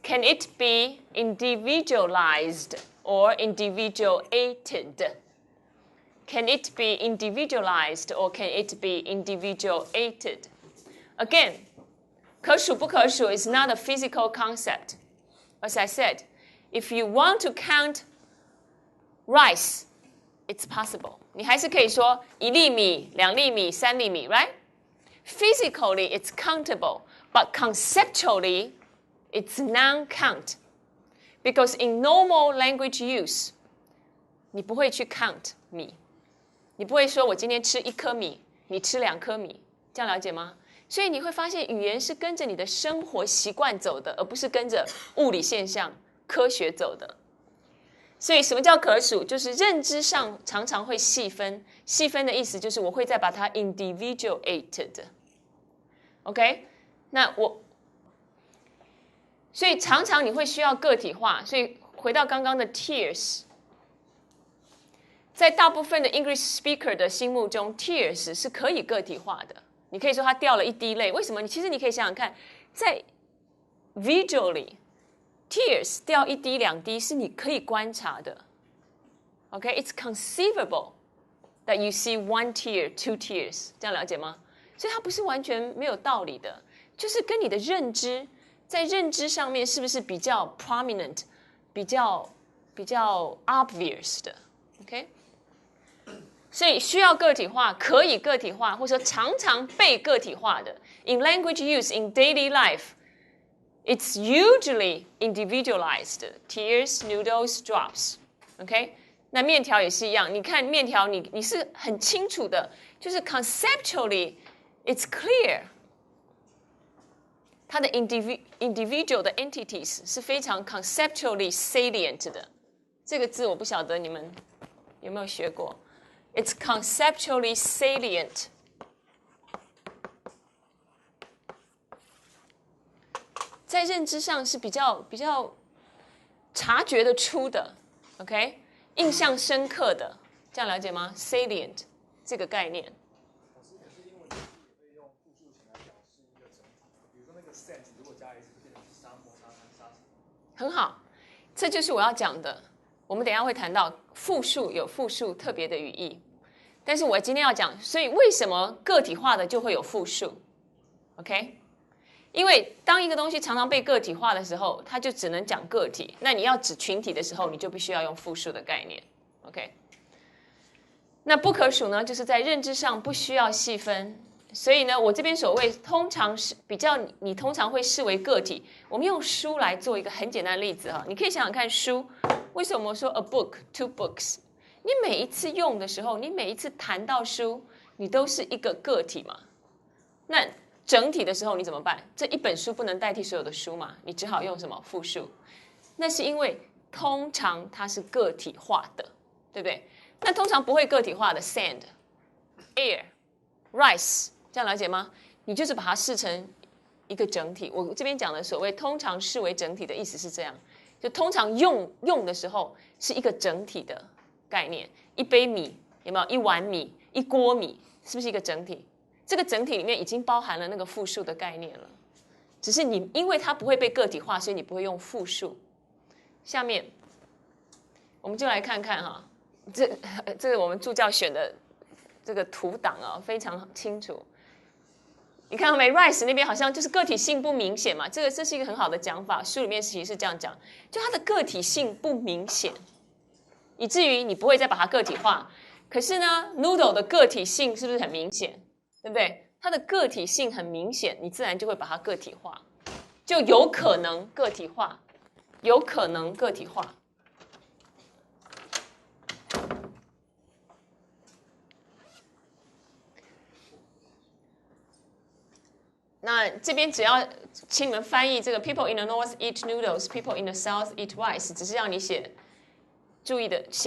can it be individualized or individuated? Can it be individualized or can it be individuated? Again, 可数不可数 is not a physical concept. As I said, if you want to count rice, it's possible. 你还是可以说1粒米、2粒米、3粒米 right? Physically, it's countable, but conceptually, it's non-count. Because in normal language use, 你不会去 count 米，你不会说我今天吃1颗米，你吃2颗米，这样了解吗？所以你会发现语言是跟着你的生活习惯走的，而不是跟着物理现象、科学走的。所以什么叫可数？就是认知上常常会细分，细分的意思就是我会再把它 individuated。OK， 那所以常常你会需要个体化。所以回到刚刚的 tears， 在大部分的 English speaker 的心目中 ，tears 是可以个体化的。你可以说它掉了1滴泪，为什么？其实你可以想想看，在 visually。Tears 掉1滴2滴是你可以观察的 ，OK？ It's conceivable that you see 1 tear, 2 tears， 这樣了解嗎？所以它不是完全没有道理的，就是跟你的认知，在认知上面是不是比较 prominent， 比较 obvious 的 ，OK？ 所以需要个体化，可以个体化，或者说常常被个体化的 ，in language use in daily life。It's usually individualized. Tears, noodles, drops. OK? 那面条也是一样。你看面条你是很清楚的，就是 conceptually it's clear. 它的 individual 的 entities 是非常 conceptually salient 的。这个字我不晓得你们有没有学过。It's conceptually salient.在认知上是比较察觉得出的 ，OK， 印象深刻的，这样了解吗 ？Salient 这个概念。老师，可是英文也会用复数型来表示一个整体，比如说那个 set 如果加 s 就变成是沙漠、沙滩、沙尘。很好，这就是我要讲的。我们等一下会谈到复数有复数特别的语义，但是我今天要讲，所以为什么个体化的就会有复数 ？OK？因为当一个东西常常被个体化的时候，它就只能讲个体。那你要指群体的时候，你就必须要用复数的概念。OK， 那不可数呢，就是在认知上不需要细分。所以呢，我这边所谓通常是比较你通常会视为个体。我们用书来做一个很简单的例子哈，你可以想想看书，为什么我说 a book, 2 books？ 你每一次用的时候，你每一次谈到书，你都是一个个体嘛？那整体的时候你怎么办？这一本书不能代替所有的书嘛？你只好用什么复数？那是因为通常它是个体化的，对不对？那通常不会个体化的 sand、air、rice， 这样了解吗？你就是把它视成一个整体。我这边讲的所谓通常视为整体的意思是这样，就通常用的时候是一个整体的概念。一杯米有没有？一碗米、一锅米，是不是一个整体？这个整体里面已经包含了那个复数的概念了，只是你因为它不会被个体化，所以你不会用复数。下面我们就来看看哈，这个我们助教选的这个图档啊，非常清楚。你看到没 ？Rice 那边好像就是个体性不明显嘛，这是一个很好的讲法，书里面其实是这样讲，就它的个体性不明显，以至于你不会再把它个体化。可是呢 ，Noodle 的个体性是不是很明显？对不对？它的个体性很明显，你自然就会把它个体化，就有可能个体化，有可能个体化。那这边只要请你们翻译这个 People in the North eat noodles, people in the South eat rice， 只是让你写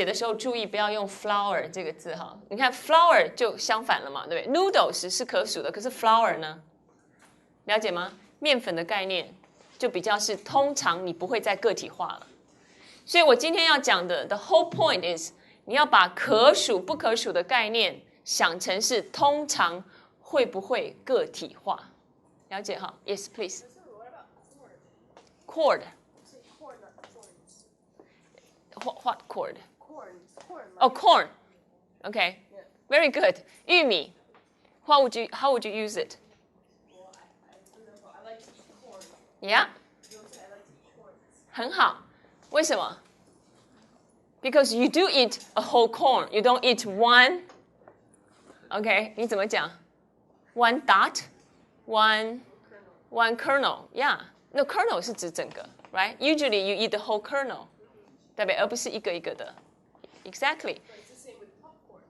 的时候注意不要用 flour 这个字哈。你看 flour 就相反了嘛，对不对 ？Noodles 是可数的，可是 flour 呢？了解吗？面粉的概念就比较是通常你不会再个体化了。所以我今天要讲的 the whole point is 你要把可数不可数的概念想成是通常会不会个体化。了解哈 ？Yes, please. Cord. What cord? Corn. Oh, corn. Okay. Very good. 玉米. How would you use it? Well, I like to eat corn. Yeah. You don't say I like to eat corn. 很好。为什么？ Because you do eat a whole corn. You don't eat one. Okay. 你怎么讲 ？One dot. One kernel, yeah. No, kernel 是指整个 right? Usually you eat the whole kernel, 对不对？而不是一个一个的。Exactly. It's the same with popcorn.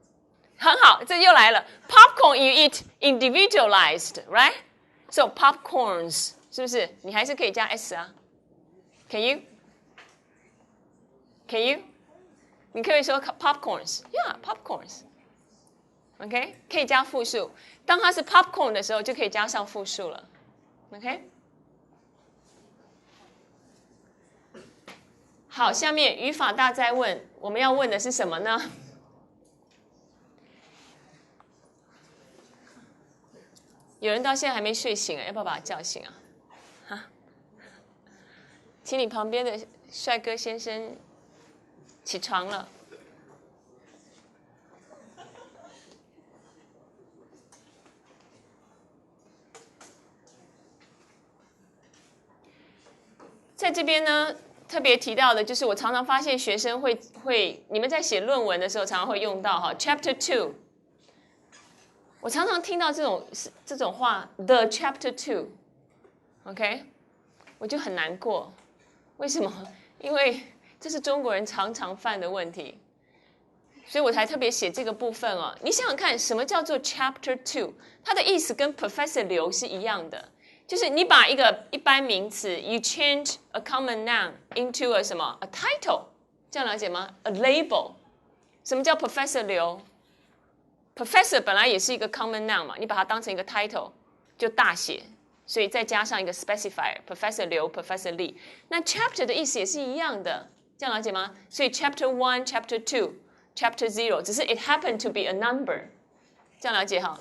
很好，这又来了。Popcorn you eat individualized, right? So popcorns 是不是？你还是可以加 s 啊 ？Can you? Can you? 你可以说 popcorns, yeah, popcorns. OK， 可以加复数。当它是 popcorn 的时候，就可以加上复数了。OK， 好，下面语法大哉问，我们要问的是什么呢？有人到现在还没睡醒啊，要不要把他叫醒啊？哈，请你旁边的帅哥先生起床了。在这边呢，特别提到的就是我常常发现学生会，你们在写论文的时候常常会用到哈 ，Chapter 2。我常常听到这种话 ，the Chapter 2，OK， 我就很难过。为什么？因为这是中国人常常犯的问题，所以我才特别写这个部分哦。你想想看，什么叫做 Chapter 2？ 它的意思跟 Professor 刘是一样的。就是你把一个一般名词 ，you change a common noun into a 什么 a title， 这样了解吗 ？a label。什么叫 Professor 刘 ？Professor 本来也是一个 common noun 嘛，你把它当成一个 title 就大写，所以再加上一个 specifier，Professor 刘 ，Professor 李。那 chapter 的意思也是一样的，这样了解吗？所以 Chapter 1、Chapter 2、Chapter 0， 只是 it happened to be a number， 这样了解哈。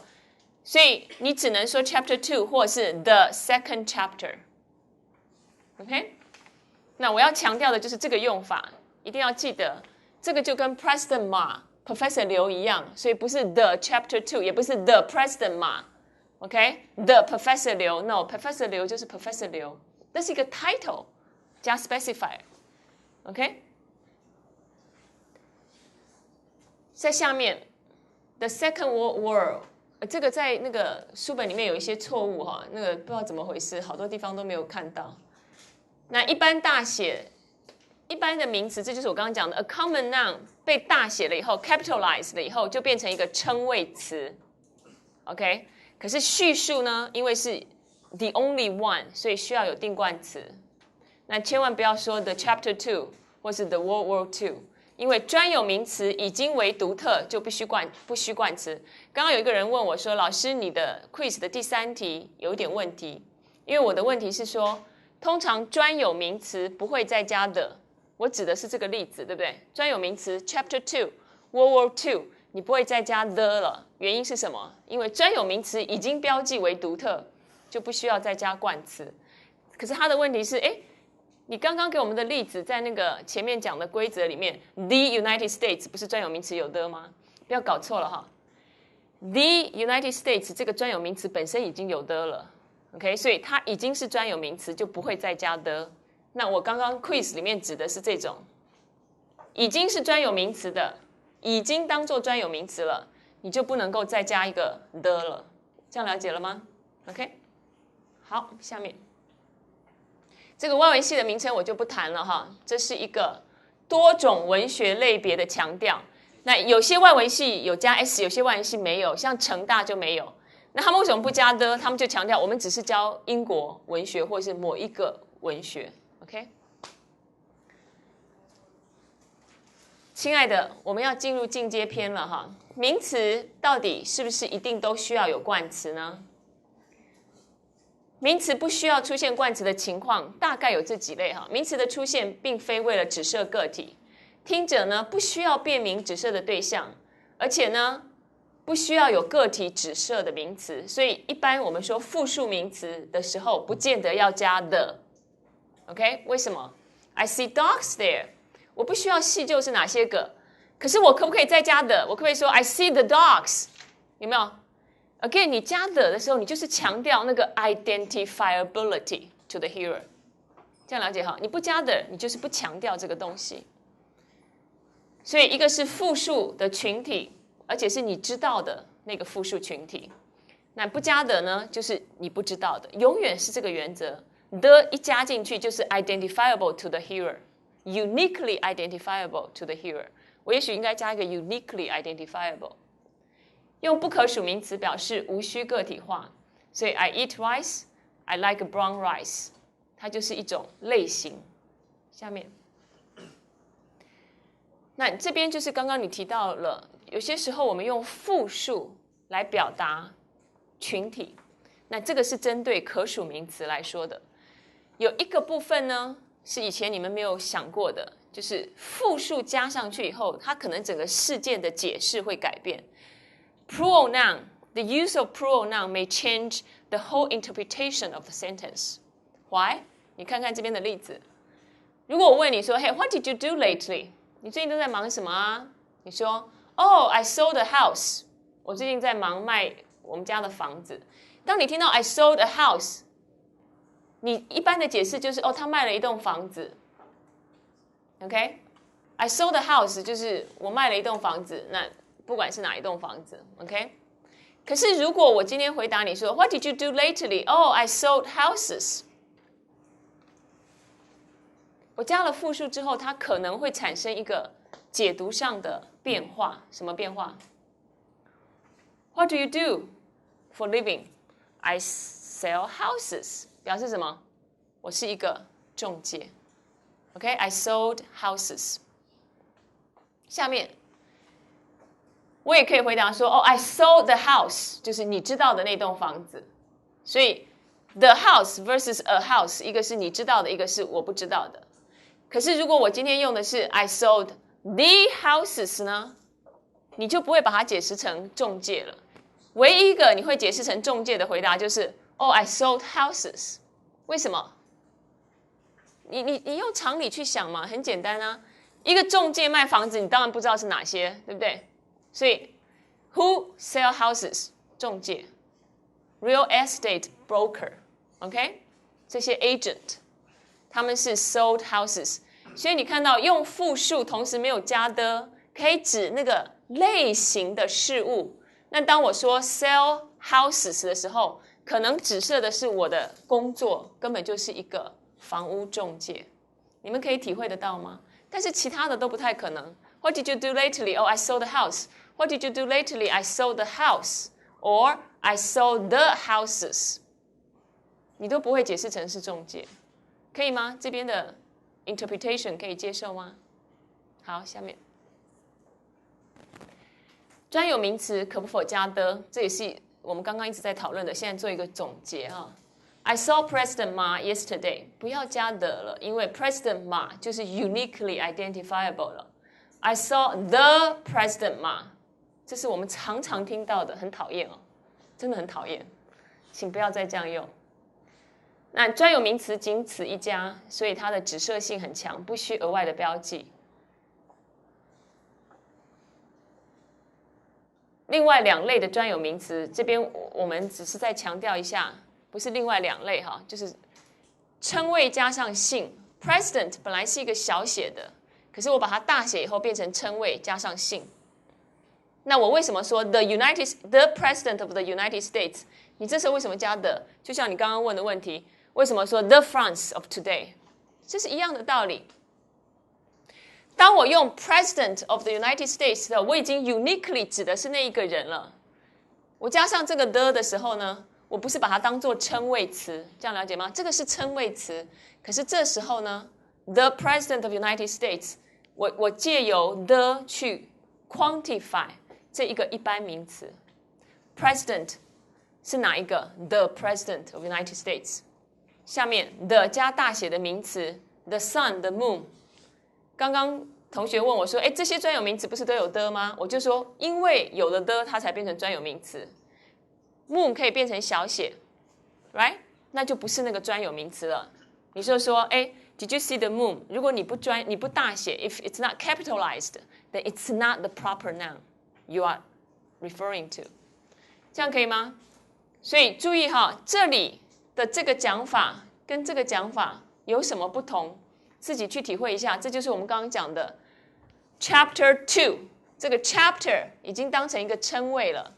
所以你只能说 Chapter 2或是 the second chapter。OK， 那我要强调的就是这个用法，一定要记得，这个就跟 President Ma、Professor 刘一样，所以不是 the Chapter 2，也不是 the President Ma。OK，the Professor 刘 ，no，Professor 刘就是 Professor 刘，这是一个 title 加 specifier。OK， 在下面 the second world。这个在那个书本里面有一些错误哈，那个不知道怎么回事，好多地方都没有看到。那一般大写，一般的名词，这就是我刚刚讲的 a common noun 被大写了以后 capitalized 了以后，就变成一个称谓词。OK， 可是叙述呢，因为是 the only one， 所以需要有定冠词。那千万不要说 the Chapter 2或是 the World War II。因为专有名词已经为独特，就不需冠词。刚刚有一个人问我说：“老师，你的 quiz 的第3题有一点问题，因为我的问题是说，通常专有名词不会再加的。我指的是这个例子，对不对？专有名词 Chapter 2、World War II 你不会再加 the 了，原因是什么？因为专有名词已经标记为独特，就不需要再加冠词。可是它的问题是，你刚刚给我们的例子，在那个前面讲的规则里面 ，the United States 不是专有名词有的吗？不要搞错了哈。The United States 这个专有名词本身已经有的了 ，OK， 所以它已经是专有名词，就不会再加的。那我刚刚 quiz 里面指的是这种，已经是专有名词的，已经当做专有名词了，你就不能够再加一个的了。这样了解了吗 ？OK， 好，下面这个外文系的名称我就不谈了哈，这是一个多种文学类别的强调。那有些外文系有加 s， 有些外文系没有，像成大就没有。那他们为什么不加的？他们就强调我们只是教英国文学或是某一个文学。OK， 亲爱的，我们要进入进阶篇了哈。名词到底是不是一定都需要有冠词呢？名词不需要出现冠词的情况大概有这几类哈。名词的出现并非为了指涉个体。听者呢不需要辨明指涉的对象，而且呢不需要有个体指涉的名词，所以一般我们说复数名词的时候，不见得要加 the。OK， 为什么 ？I see dogs there， 我不需要细究是哪些个，可是我可不可以再加 the？ 我可不可以说 I see the dogs？ 有没有 ？Again， 你加 the 的时候，你就是强调那个 identifiability to the hearer， 这样了解哈？你不加 the， 你就是不强调这个东西。所以一个是复数的群体，而且是你知道的那个复数群体。那不加的呢，就是你不知道的，永远是这个原则。the 一加进去就是 identifiable to the hearer， uniquely identifiable to the hearer。我也许应该加一个 uniquely identifiable。用不可数名词表示无需个体化，所以 I eat rice， I like brown rice， 它就是一种类型。下面。那这边就是刚刚你提到了，有些时候我们用复数来表达群体，那这个是针对可数名词来说的。有一个部分呢，是以前你们没有想过的，就是复数加上去以后，它可能整个事件的解释会改变。Plural noun, the use of plural noun may change the whole interpretation of the sentence. Why? 你看看这边的例子。如果我问你说 ，Hey, what did you do lately? 你最近都在忙什么啊？你说 ，Oh, I sold a house. 我最近在忙卖我们家的房子。当你听到 I sold a house， 你一般的解释就是他卖了一栋房子。OK， I sold a house 就是我卖了一栋房子，那不管是哪一栋房子 ，OK。可是如果我今天回答你说 What did you do lately? Oh, I sold houses。我加了复数之后，它可能会产生一个解读上的变化。什么变化 ？What do you do for living? I sell houses。表示什么？我是一个中介。OK，I sold houses。下面我也可以回答说，I sold the house， 就是你知道的那栋房子。所以 the house versus a house， 一个是你知道的，一个是我不知道的。可是如果我今天用的是 I sold the houses 呢，你就不会把它解释成中介了。唯一一个你会解释成中介的回答就是I sold houses。为什么？你用常理去想嘛，很简单啊。一个中介卖房子，你当然不知道是哪些，对不对？所以 who sell houses 中介 ，real estate broker，OK， 这些 agent。他们是 sold houses， 所以你看到用复数同时没有加的，可以指那个类型的事物。那当我说 sell houses 的时候，可能指涉的是我的工作，根本就是一个房屋中介。你们可以体会得到吗？但是其他的都不太可能。What did you do lately? Oh, I sold the house. What did you do lately? I sold the house. Or I sold the houses. 你都不会解释成是中介。可以吗？这边的 interpretation 可以接受吗？好，下面专有名词可不可加的？这也是我们刚刚一直在讨论的。现在做一个总结啊。I saw President Ma yesterday， 不要加的了，因为 President Ma 就是 uniquely identifiable 了。I saw the President Ma，这是我们常常听到的，很讨厌哦，真的很讨厌，请不要再这样用。那专有名词仅此一家，所以它的指涉性很强，不需额外的标记。另外2类的专有名词，这边我们只是再强调一下，不是另外2类哈，就是称谓加上姓。President 本来是一个小写的，可是我把它大写以后变成称谓加上姓。那我为什么说 the President of the United States？ 你这时候为什么加 the？ 就像你刚刚问的问题，为什么说 the France of today？ 这是一样的道理。当我用 President of the United States 的，我已经 uniquely 指的是那一个人了。我加上这个 the 的时候呢，我不是把它当做称谓词，这样了解吗？这个是称谓词，可是这时候呢 ，the President of the United States， 我借由 the 去 quantify 这一个一般名词。President 是哪一个 ？The President of the United States。下面 the 加大写的名词 ，the sun、the moon。刚刚同学问我说：“哎，这些专有名词不是都有的吗？”我就说，因为有了的，它才变成专有名词。moon 可以变成小写 ，right？ 那就不是那个专有名词了。你就说，哎 ，Did you see the moon？ 如果你不大写 ，if it's not capitalized， then it's not the proper noun you are referring to。这样可以吗？所以注意哈，这里的这个讲法跟这个讲法有什么不同？自己去体会一下。这就是我们刚刚讲的 Chapter 2， 这个 Chapter 已经当成一个称谓了。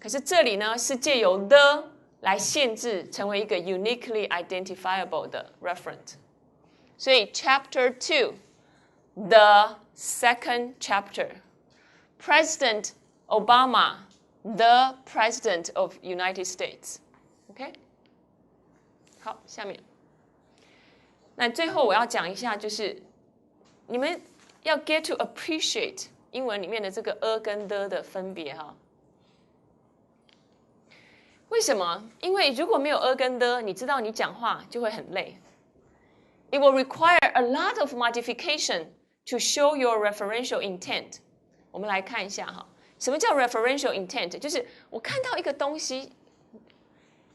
可是这里呢，是借由 the 来限制，成为一个 uniquely identifiable 的 referent。所以 Chapter 2 the second chapter President Obama the President of United States OK 好，下面那最后我要讲一下，就是你们要 get to appreciate 英文里面的这个 a 跟 the 的分别哈。为什么？因为如果没有 a 跟 the， 你知道你讲话就会很累。It will require a lot of modification to show your referential intent。我们来看一下哈，什么叫 referential intent？ 就是我看到一个东西，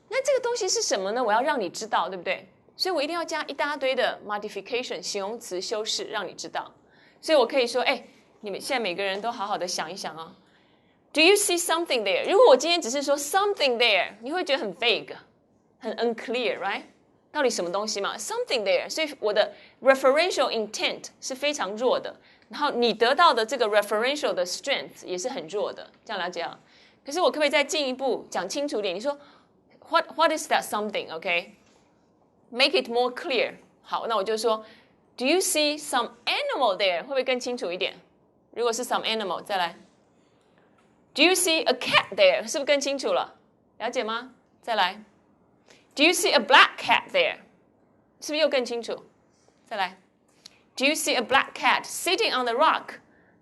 那这个东西是什么呢？我要让你知道，对不对？所以我一定要加一大堆的 modification 形容词修饰，让你知道。所以我可以说，哎，你们现在每个人都好好的想一想啊。Do you see something there？ 如果我今天只是说 something there， 你会觉得很 vague， 很 unclear，right？ 到底什么东西嘛 ？something there， 所以我的 referential intent 是非常弱的，然后你得到的这个 referential 的 strength 也是很弱的，这样了解啊？可是我可不可以再进一步讲清楚点？你说 what is that something？OK？Make it more clear。好，那我就说 ，Do you see some animal there？ 会不会更清楚一点？如果是 some animal， 再来 ，Do you see a cat there？ 是不是更清楚了？了解吗？再来 ，Do you see a black cat there？ 是不是又更清楚？再来 ，Do you see a black cat sitting on the rock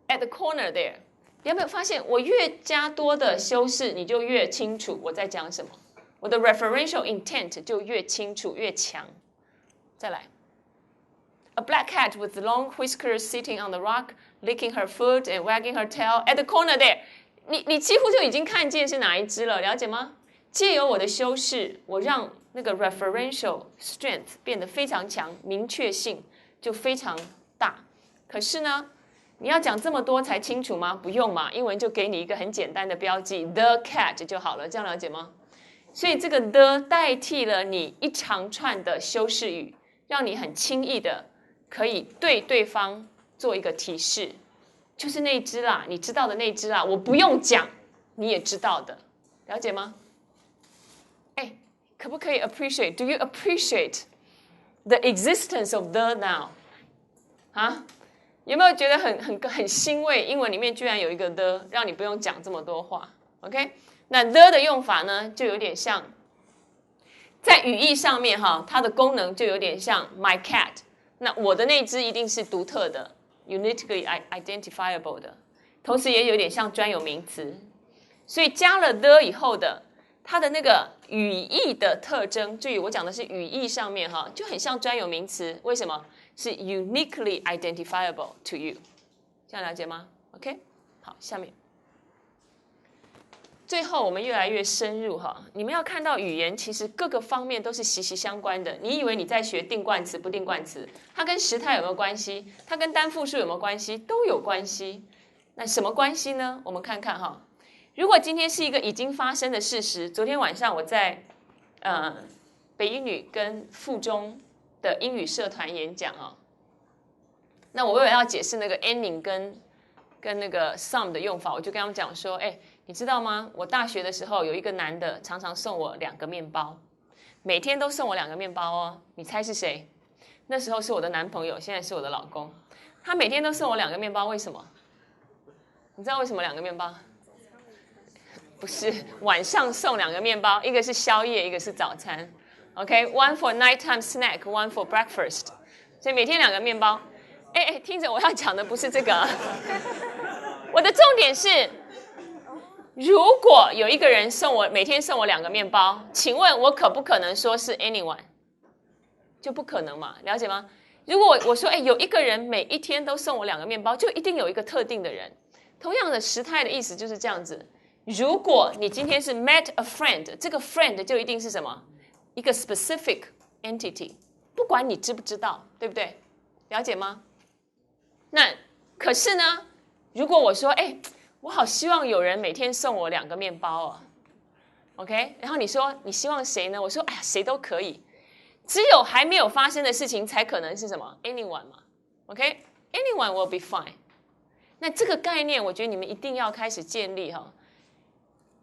at the corner there？ 你有没有发现，我越加多的修饰，你就越清楚我在讲什么？我的 referential intent 就越清楚越强。再来 ，A black cat with long whiskers sitting on the rock, licking her foot and wagging her tail at the corner there。你几乎就已经看见是哪一只了，了解吗？借由我的修饰，我让那个 referential strength 变得非常强，明确性就非常大。可是呢，你要讲这么多才清楚吗？不用嘛，英文就给你一个很简单的标记 ，the cat 就好了，这样了解吗？所以这个 the 代替了你一长串的修饰语，让你很轻易的可以对对方做一个提示，就是那只啦，你知道的那只啦，我不用讲，你也知道的，了解吗？哎，可不可以 appreciate？ Do you appreciate the existence of the now？ 啊，有没有觉得很欣慰？英文里面居然有一个 the， 让你不用讲这么多话 ，OK？那 the 的用法呢，就有点像在语义上面哈，它的功能就有点像 my cat。那我的那只一定是独特的 ，uniquely identifiable 的，同时也有点像专有名词。所以加了 the 以后的，它的那个语义的特征，注意我讲的是语义上面哈，就很像专有名词。为什么？是 uniquely identifiable to you。这样了解吗 ？OK， 好，下面。最后我们越来越深入哈，你们要看到语言其实各个方面都是息息相关的。你以为你在学定冠词不定冠词，它跟时态有没有关系？它跟单复数有没有关系？都有关系。那什么关系呢？我们看看哈。如果今天是一个已经发生的事实，昨天晚上我在北一女跟附中的英语社团演讲啊，那我为了要解释那个 ending 跟那个 some 的用法，我就跟他们讲说，哎，你知道吗？我大学的时候有一个男的常常送我2个面包，每天都送我2个面包哦。你猜是谁？那时候是我的男朋友，现在是我的老公。他每天都送我2个面包，为什么？你知道为什么2个面包？不是，晚上送2个面包，一个是宵夜，一个是早餐。OK，one for nighttime snack, one for breakfast。所以每天2个面包。哎，听着，我要讲的不是这个。我的重点是，如果有一个人每天送我2个面包，请问我可不可能说是 anyone？ 就不可能嘛，了解吗？如果我说，哎，有一个人每一天都送我2个面包，就一定有一个特定的人。同样的时态的意思就是这样子。如果你今天是 met a friend， 这个 friend 就一定是什么？一个 specific entity， 不管你知不知道，对不对？了解吗？那可是呢，如果我说，哎，我好希望有人每天送我2个面包哦 ，OK？ 然后你说你希望谁呢？我说，哎呀，谁都可以。只有还没有发生的事情才可能是什么 anyone 嘛 ，OK？Anyone will be fine。那这个概念，我觉得你们一定要开始建立哈。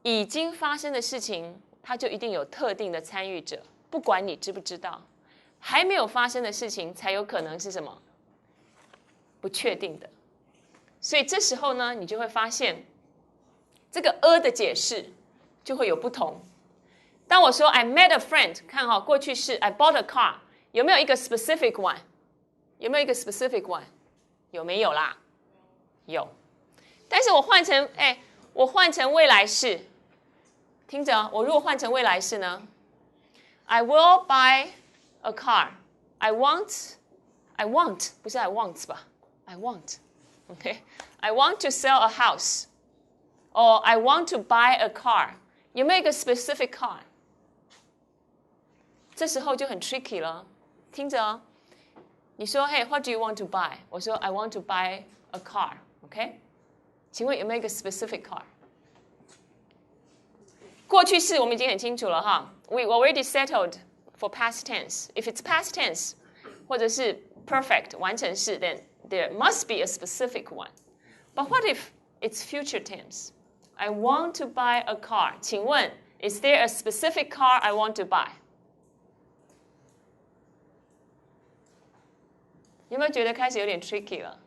已经发生的事情，它就一定有特定的参与者，不管你知不知道。还没有发生的事情，才有可能是什么？不确定的。所以这时候呢，你就会发现，这个 a 的解释就会有不同。当我说 I met a friend， 看哈，过去式 I bought a car， 有没有一个 specific one？ 有没有一个 specific one？ 有没有啦？有。但是我换成未来式。听着，我如果换成未来式呢 ？I will buy a car. I want 不是 I want 吧 ？I want, OK? I want to sell a house, or I want to buy a car. 有没有一个 specific car？ 这时候就很 tricky 了。听着哦，你说 Hey, what do you want to buy？ 我说 I want to buy a car. OK？ 请问有没有一个 specific car？过去式我们已经很清楚了哈 ，We already settled for past tense. If it's past tense， 或者是 perfect 完成式 ，then there must be a specific one. But what if it's future tense? I want to buy a car. 请问 is there a specific car I want to buy? 有没有觉得开始有点 tricky 了？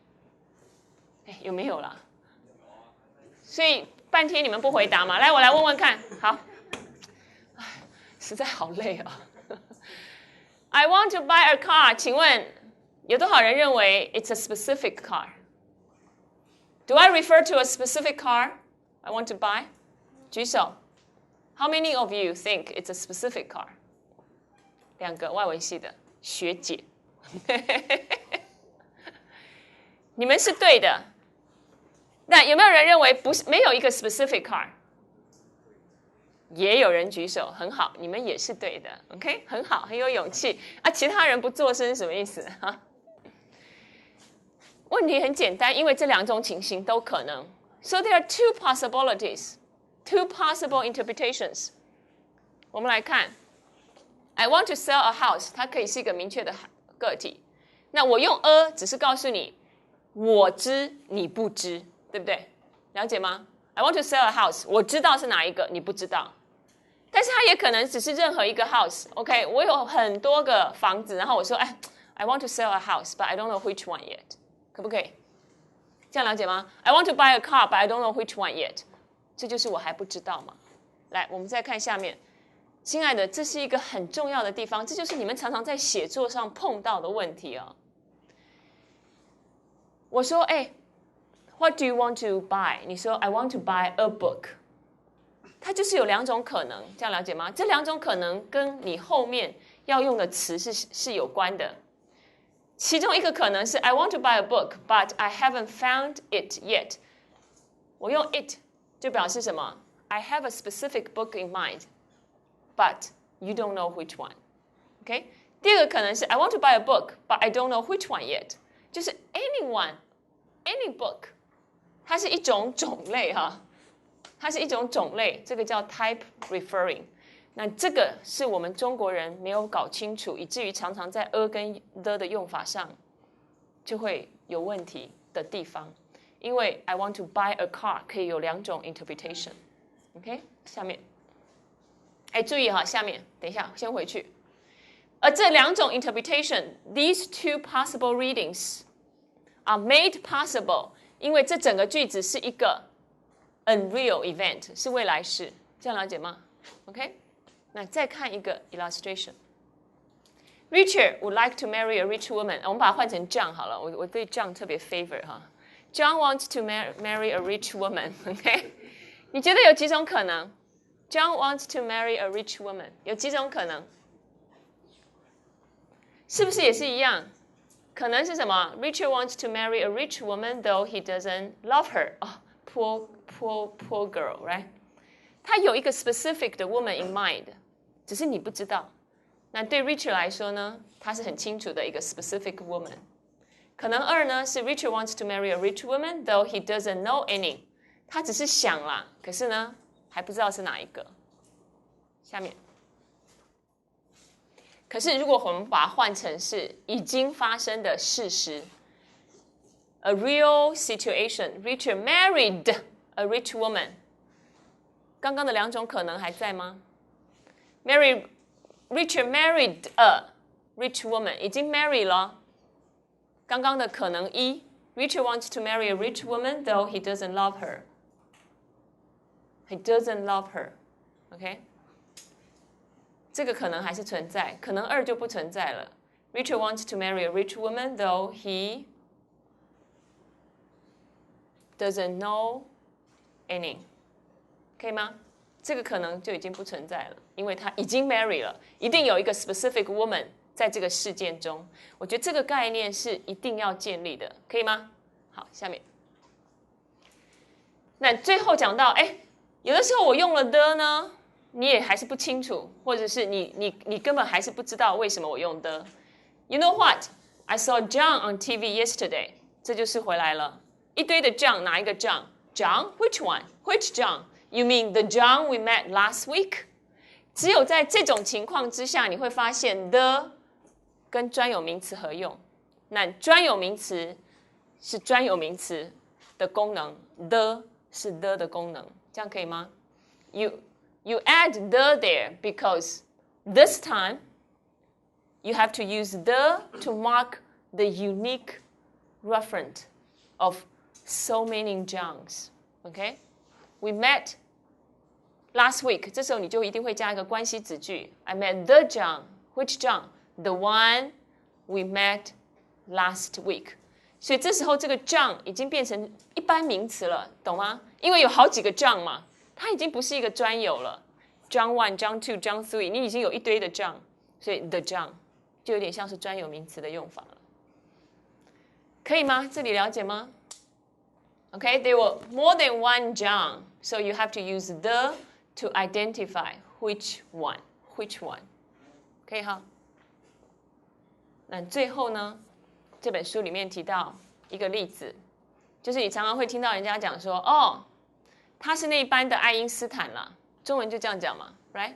哎，有没有啦？所以。半天你们不回答嘛？来，我来问问看。好，实在好累啊。I want to buy a car。请问有多少人认为 it's a specific car? Do I refer to a specific car I want to buy? 举手。How many of you think it's a specific car? 2个外文系的学姐。你们是对的。那有没有人认为没有一个 specific car？ 也有人举手，很好，你们也是对的 ，OK， 很好，很有勇气啊！其他人不作声是什么意思啊？问题很简单，因为这2种情形都可能 ，so there are 2 possibilities, 2 possible interpretations。我们来看 ，I want to sell a house， 它可以是一个明确的个体。那我用 a 只是告诉你，我知你不知。对不对？了解吗 ？I want to sell a house， 我知道是哪一个，你不知道。但是它也可能只是任何一个 house。OK， 我有很多个房子，然后我说，哎 ，I want to sell a house，but I don't know which one yet， 可不可以？这样了解吗 ？I want to buy a car，but I don't know which one yet。这就是我还不知道嘛。来，我们再看下面，亲爱的，这是一个很重要的地方，这就是你们常常在写作上碰到的问题哦。我说，哎。What do you want to buy？ 你说 I want to buy a book， 它就是有2种可能，这样了解吗？这2种可能跟你后面要用的词是有关的。其中一个可能是 I want to buy a book, but I haven't found it yet。我用 it 就表示什么？ I have a specific book in mind, but you don't know which one. OK? 第二个可能是 I want to buy a book, but I don't know which one yet. 就是 anyone, any book. 它是一种种类哈，它是一种种类，这个叫 type referring。那这个是我们中国人没有搞清楚，以至于常常在 跟 的用法上就会有问题的地方。因为 I want to buy a car 可以有两种 interpretation。OK， 下面，注意哈，下面等一下先回去。而这两种 interpretation, these two possible readings are made possible， 因为这整个句子是一个 unreal event， 是未来式，这样了解吗 ？OK， 那再看一个 illustration。Richard would like to marry a rich woman， 我们把它换成 John 好了，我对 John 特别 favor 哈。John wants to marry a rich woman，OK？ 你觉得有几种可能 ？John wants to marry a rich woman， 有几种可能？是不是也是一样？可能是什么 ？Richard wants to marry a rich woman, though he doesn't love her. Poor girl, right? 他有一个 specific 的 woman in mind， 只是你不知道。那对 Richard 来说呢，他是很清楚的一个 specific woman。可能二呢是 Richard wants to marry a rich woman, though he doesn't know any。他只是想啦，可是呢还不知道是哪一个。下面。可是如果我们把它换成是已经发生的事实 ，a real situation, Richard married a rich woman。刚刚的两种可能还在吗 ？Richard married a rich woman， 已经 marry 了。刚刚的可能一 ，Richard wants to marry a rich woman, though he doesn't love her. He doesn't love her. OK。这个可能还是存在，可能二就不存在了。Richard wants to marry a rich woman, though he doesn't know any， 可以吗？这个可能就已经不存在了，因为他已经 marry 了，一定有一个 specific woman 在这个事件中。我觉得这个概念是一定要建立的，可以吗？好，下面。那最后讲到，有的时候我用了的呢。你也还是不清楚，或者是你根本还是不知道为什么我用的。You know what? I saw John on TV yesterday. 这就是回来了，一堆的 John， 哪一个 John? John? Which one? Which John? You mean the John we met last week? 只有在这种情况之下，你会发现 the 跟专有名词合用。那专有名词是专有名词的功能 ，the 是 the 的功能，这样可以吗？You add the there because this time you have to use the to mark the unique referent of so many Johns. Okay? We met last week. 这时候你就一定会加一个关系子句。I met the John. Which John? The one we met last week. 所以这时候这个 John 已经变成一般名词了，懂吗？因为有好几个 John 嘛。它已经不是一个专有了 ，John 1, John 2, John 3， 你已经有一堆的 John， 所以 the John 就有点像是专有名词的用法了，可以吗？这里了解吗 ？Okay, there were more than one John, so you have to use the to identify which one. 可以哈？那最后呢，这本书里面提到一个例子，就是你常常会听到人家讲说，哦。他是那一班的爱因斯坦啦，中文就这样讲嘛 ，right？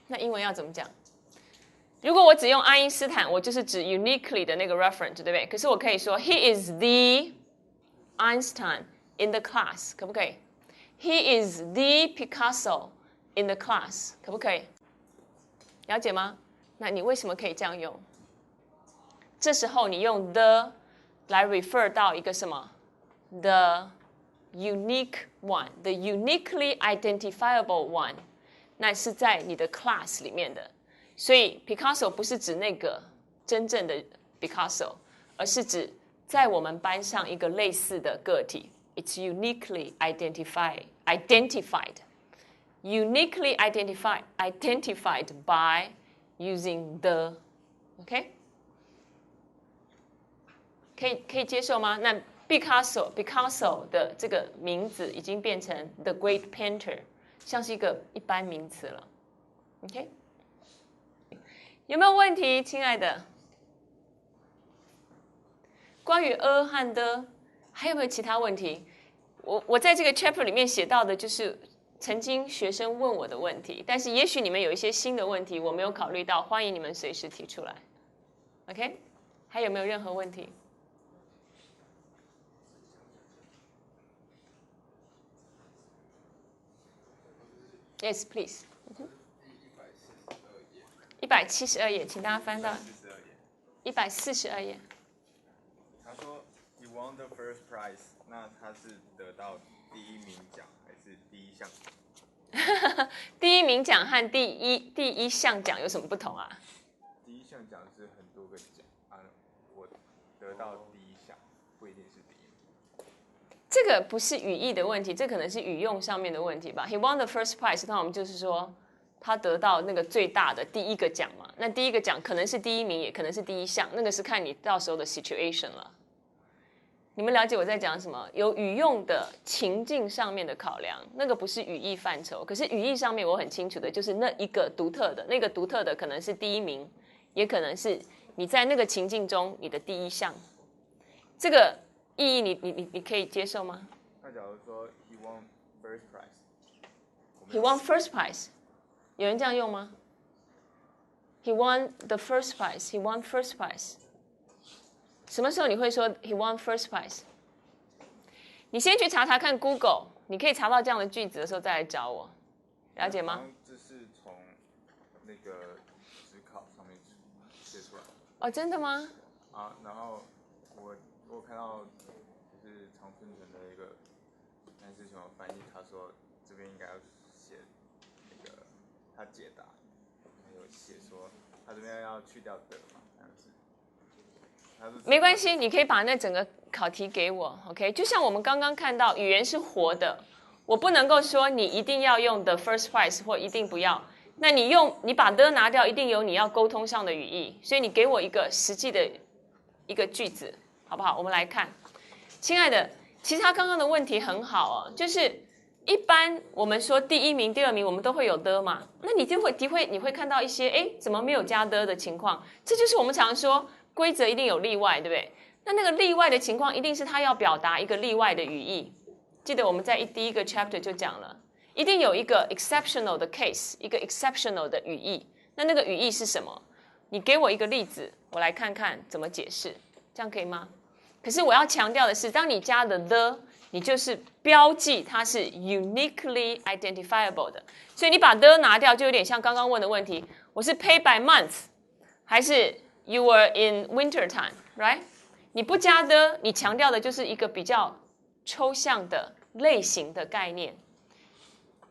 那英文要怎么讲？如果我只用爱因斯坦，我就是指 uniquely 的那个 reference， 对不对？可是我可以说 He is the Einstein in the class， 可不可以 ？He is the Picasso in the class， 可不可以？了解吗？那你为什么可以这样用？这时候你用 the 来 refer 到一个什么 ？the unique one, the uniquely identifiable one， 那是在你的 class 里面的。所以 Picasso 不是指那个真正的 Picasso， 而是指在我们班上一个类似的个体。It's uniquely identified, uniquely identified by using the, OK？ 可以接受吗？那Picasso 的这个名字已经变成 the great painter，像是一个一般名词了。OK， 有没有问题，亲爱的？关于和的，还有没有其他问题？我在这个 chapter 里面写到的就是曾经学生问我的问题，但是也许你们有一些新的问题我没有考虑到，欢迎你们随时提出来。OK， 还有没有任何问题？Yes, please. 172页，请大家翻到142页。他说 ，He won the first prize， 那他是得到第一名奖还是第一项？第一名奖和第一项奖有什么不同啊？第一项奖是很多个奖啊，我得到第一项不一定是第一名。这个不是语义的问题，这可能是语用上面的问题吧。He won the first prize， 那我们就是说他得到那个最大的第一个奖嘛。那第一个奖可能是第一名，也可能是第一项，那个是看你到时候的 situation 了。你们了解我在讲什么？有语用的情境上面的考量，那个不是语义范畴。可是语义上面我很清楚的，就是那一个独特的，那个独特的可能是第一名，也可能是你在那个情境中你的第一项。这个意义你可以接受吗？那假如说 He won first prize， He won first prize， 有人这样用吗 ？He won the first prize. He won first prize. 什么时候你会说 He won first prize？ 你先去查查看 Google， 你可以查到这样的句子的时候再来找我，了解吗？这是从那个指考上面写出来的。哦，真的吗？啊，然后我看到就是常春藤的一个男士什么翻译，他说这边应该要写那个他解答，还有写说他这边要去掉的嘛，这样子。没关系，你可以把那整个考题给我 ，OK？ 就像我们刚刚看到，语言是活的，我不能够说你一定要用 the first prize 或一定不要。那你把的拿掉，一定有你要沟通上的语义，所以你给我一个实际的一个句子，好不好？我们来看，亲爱的，其实他刚刚的问题很好啊，就是一般我们说第一名、第二名，我们都会有的嘛，那你会看到一些怎么没有加的情况，这就是我们常说。规则一定有例外，对不对？那个例外的情况，一定是他要表达一个例外的语义。记得我们在第一个 chapter 就讲了，一定有一个 exceptional 的 case， 一个 exceptional 的语义。那个语义是什么？你给我一个例子，我来看看怎么解释，这样可以吗？可是我要强调的是，当你加的 the， 你就是标记它是 uniquely identifiable 的。所以你把 the 拿掉，就有点像刚刚问的问题：我是 pay by month， 还是You were in winter time, right? 你不加的，你强调的就是一个比较抽象的类型的概念，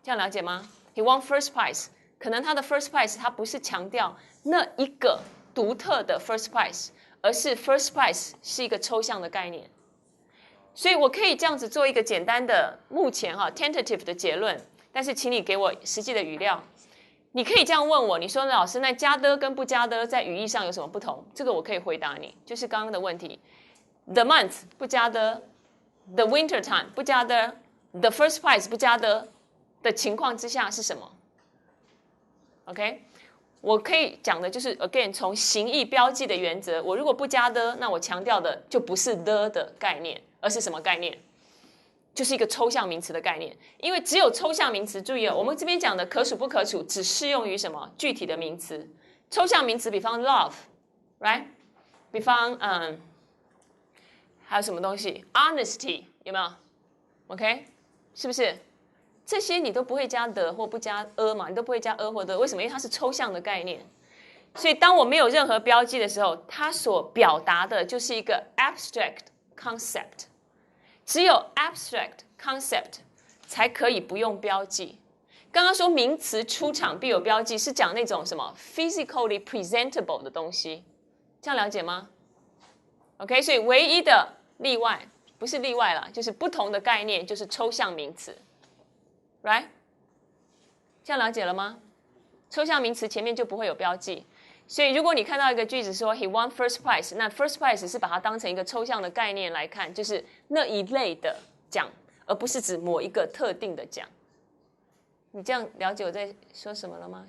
这样了解吗 ？He won first prize， 可能他的 first prize 他不是强调那一个独特的 first prize， 而是 first prize 是一个抽象的概念。所以我可以这样子做一个简单的目前tentative 的结论，但是请你给我实际的语料。你可以这样问我，你说老师，那加的跟不加的在语义上有什么不同？这个我可以回答你，就是刚刚的问题 ：the month 不加的 ，the winter time 不加的 ，the first prize 不加的情况之下是什么 ？OK， 我可以讲的就是 again 从形义标记的原则，我如果不加的，那我强调的就不是的概念，而是什么概念？就是一个抽象名词的概念，因为只有抽象名词，注意我们这边讲的可数不可数只适用于什么具体的名词，抽象名词，比方 love，right？ 比方还有什么东西 ？honesty 有没有 ？OK， 是不是？这些你都不会加的或不加嘛，你都不会加或的，为什么？因为它是抽象的概念，所以当我没有任何标记的时候，它所表达的就是一个 abstract concept。只有 abstract concept 才可以不用标记。刚刚说名词出场必有标记，是讲那种什么 physically presentable 的东西，这样了解吗 ？OK， 所以唯一的例外不是例外啦，就是不同的概念，就是抽象名词 ，right？ 这样了解了吗？抽象名词前面就不会有标记。所以，如果你看到一个句子说 "He won first prize"， 那 first prize 是把它当成一个抽象的概念来看，就是那一类的奖，而不是指某一个特定的奖。你这样了解我在说什么了吗？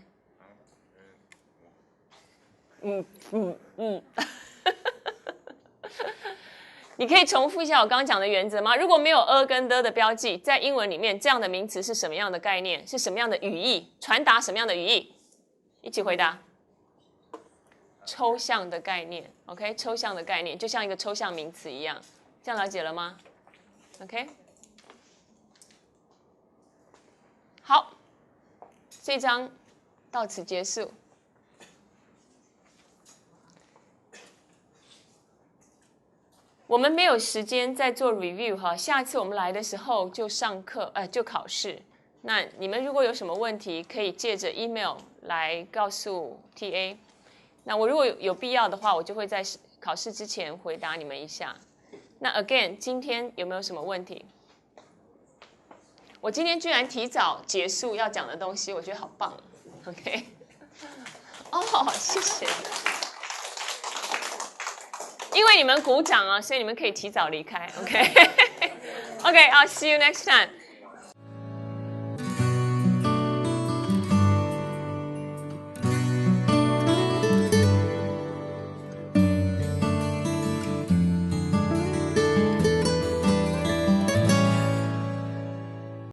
你可以重复一下我刚刚讲的原则吗？如果没有 a 跟 the 的标记，在英文里面这样的名词是什么样的概念？是什么样的语义？传达什么样的语义？一起回答。抽象的概念 ，OK， 抽象的概念就像一个抽象名词一样，这样了解了吗 ？OK， 好，这章到此结束。我们没有时间再做 review 哈，下次我们来的时候就上课，就考试。那你们如果有什么问题，可以借着 email 来告诉 TA。那我如果有必要的话，我就会在考试之前回答你们一下。那 again， 今天有没有什么问题？我今天居然提早结束要讲的东西，我觉得好棒 ，OK？ 哦，谢谢。因为你们鼓掌啊，所以你们可以提早离开 ，OK？OK， I'll see you next time.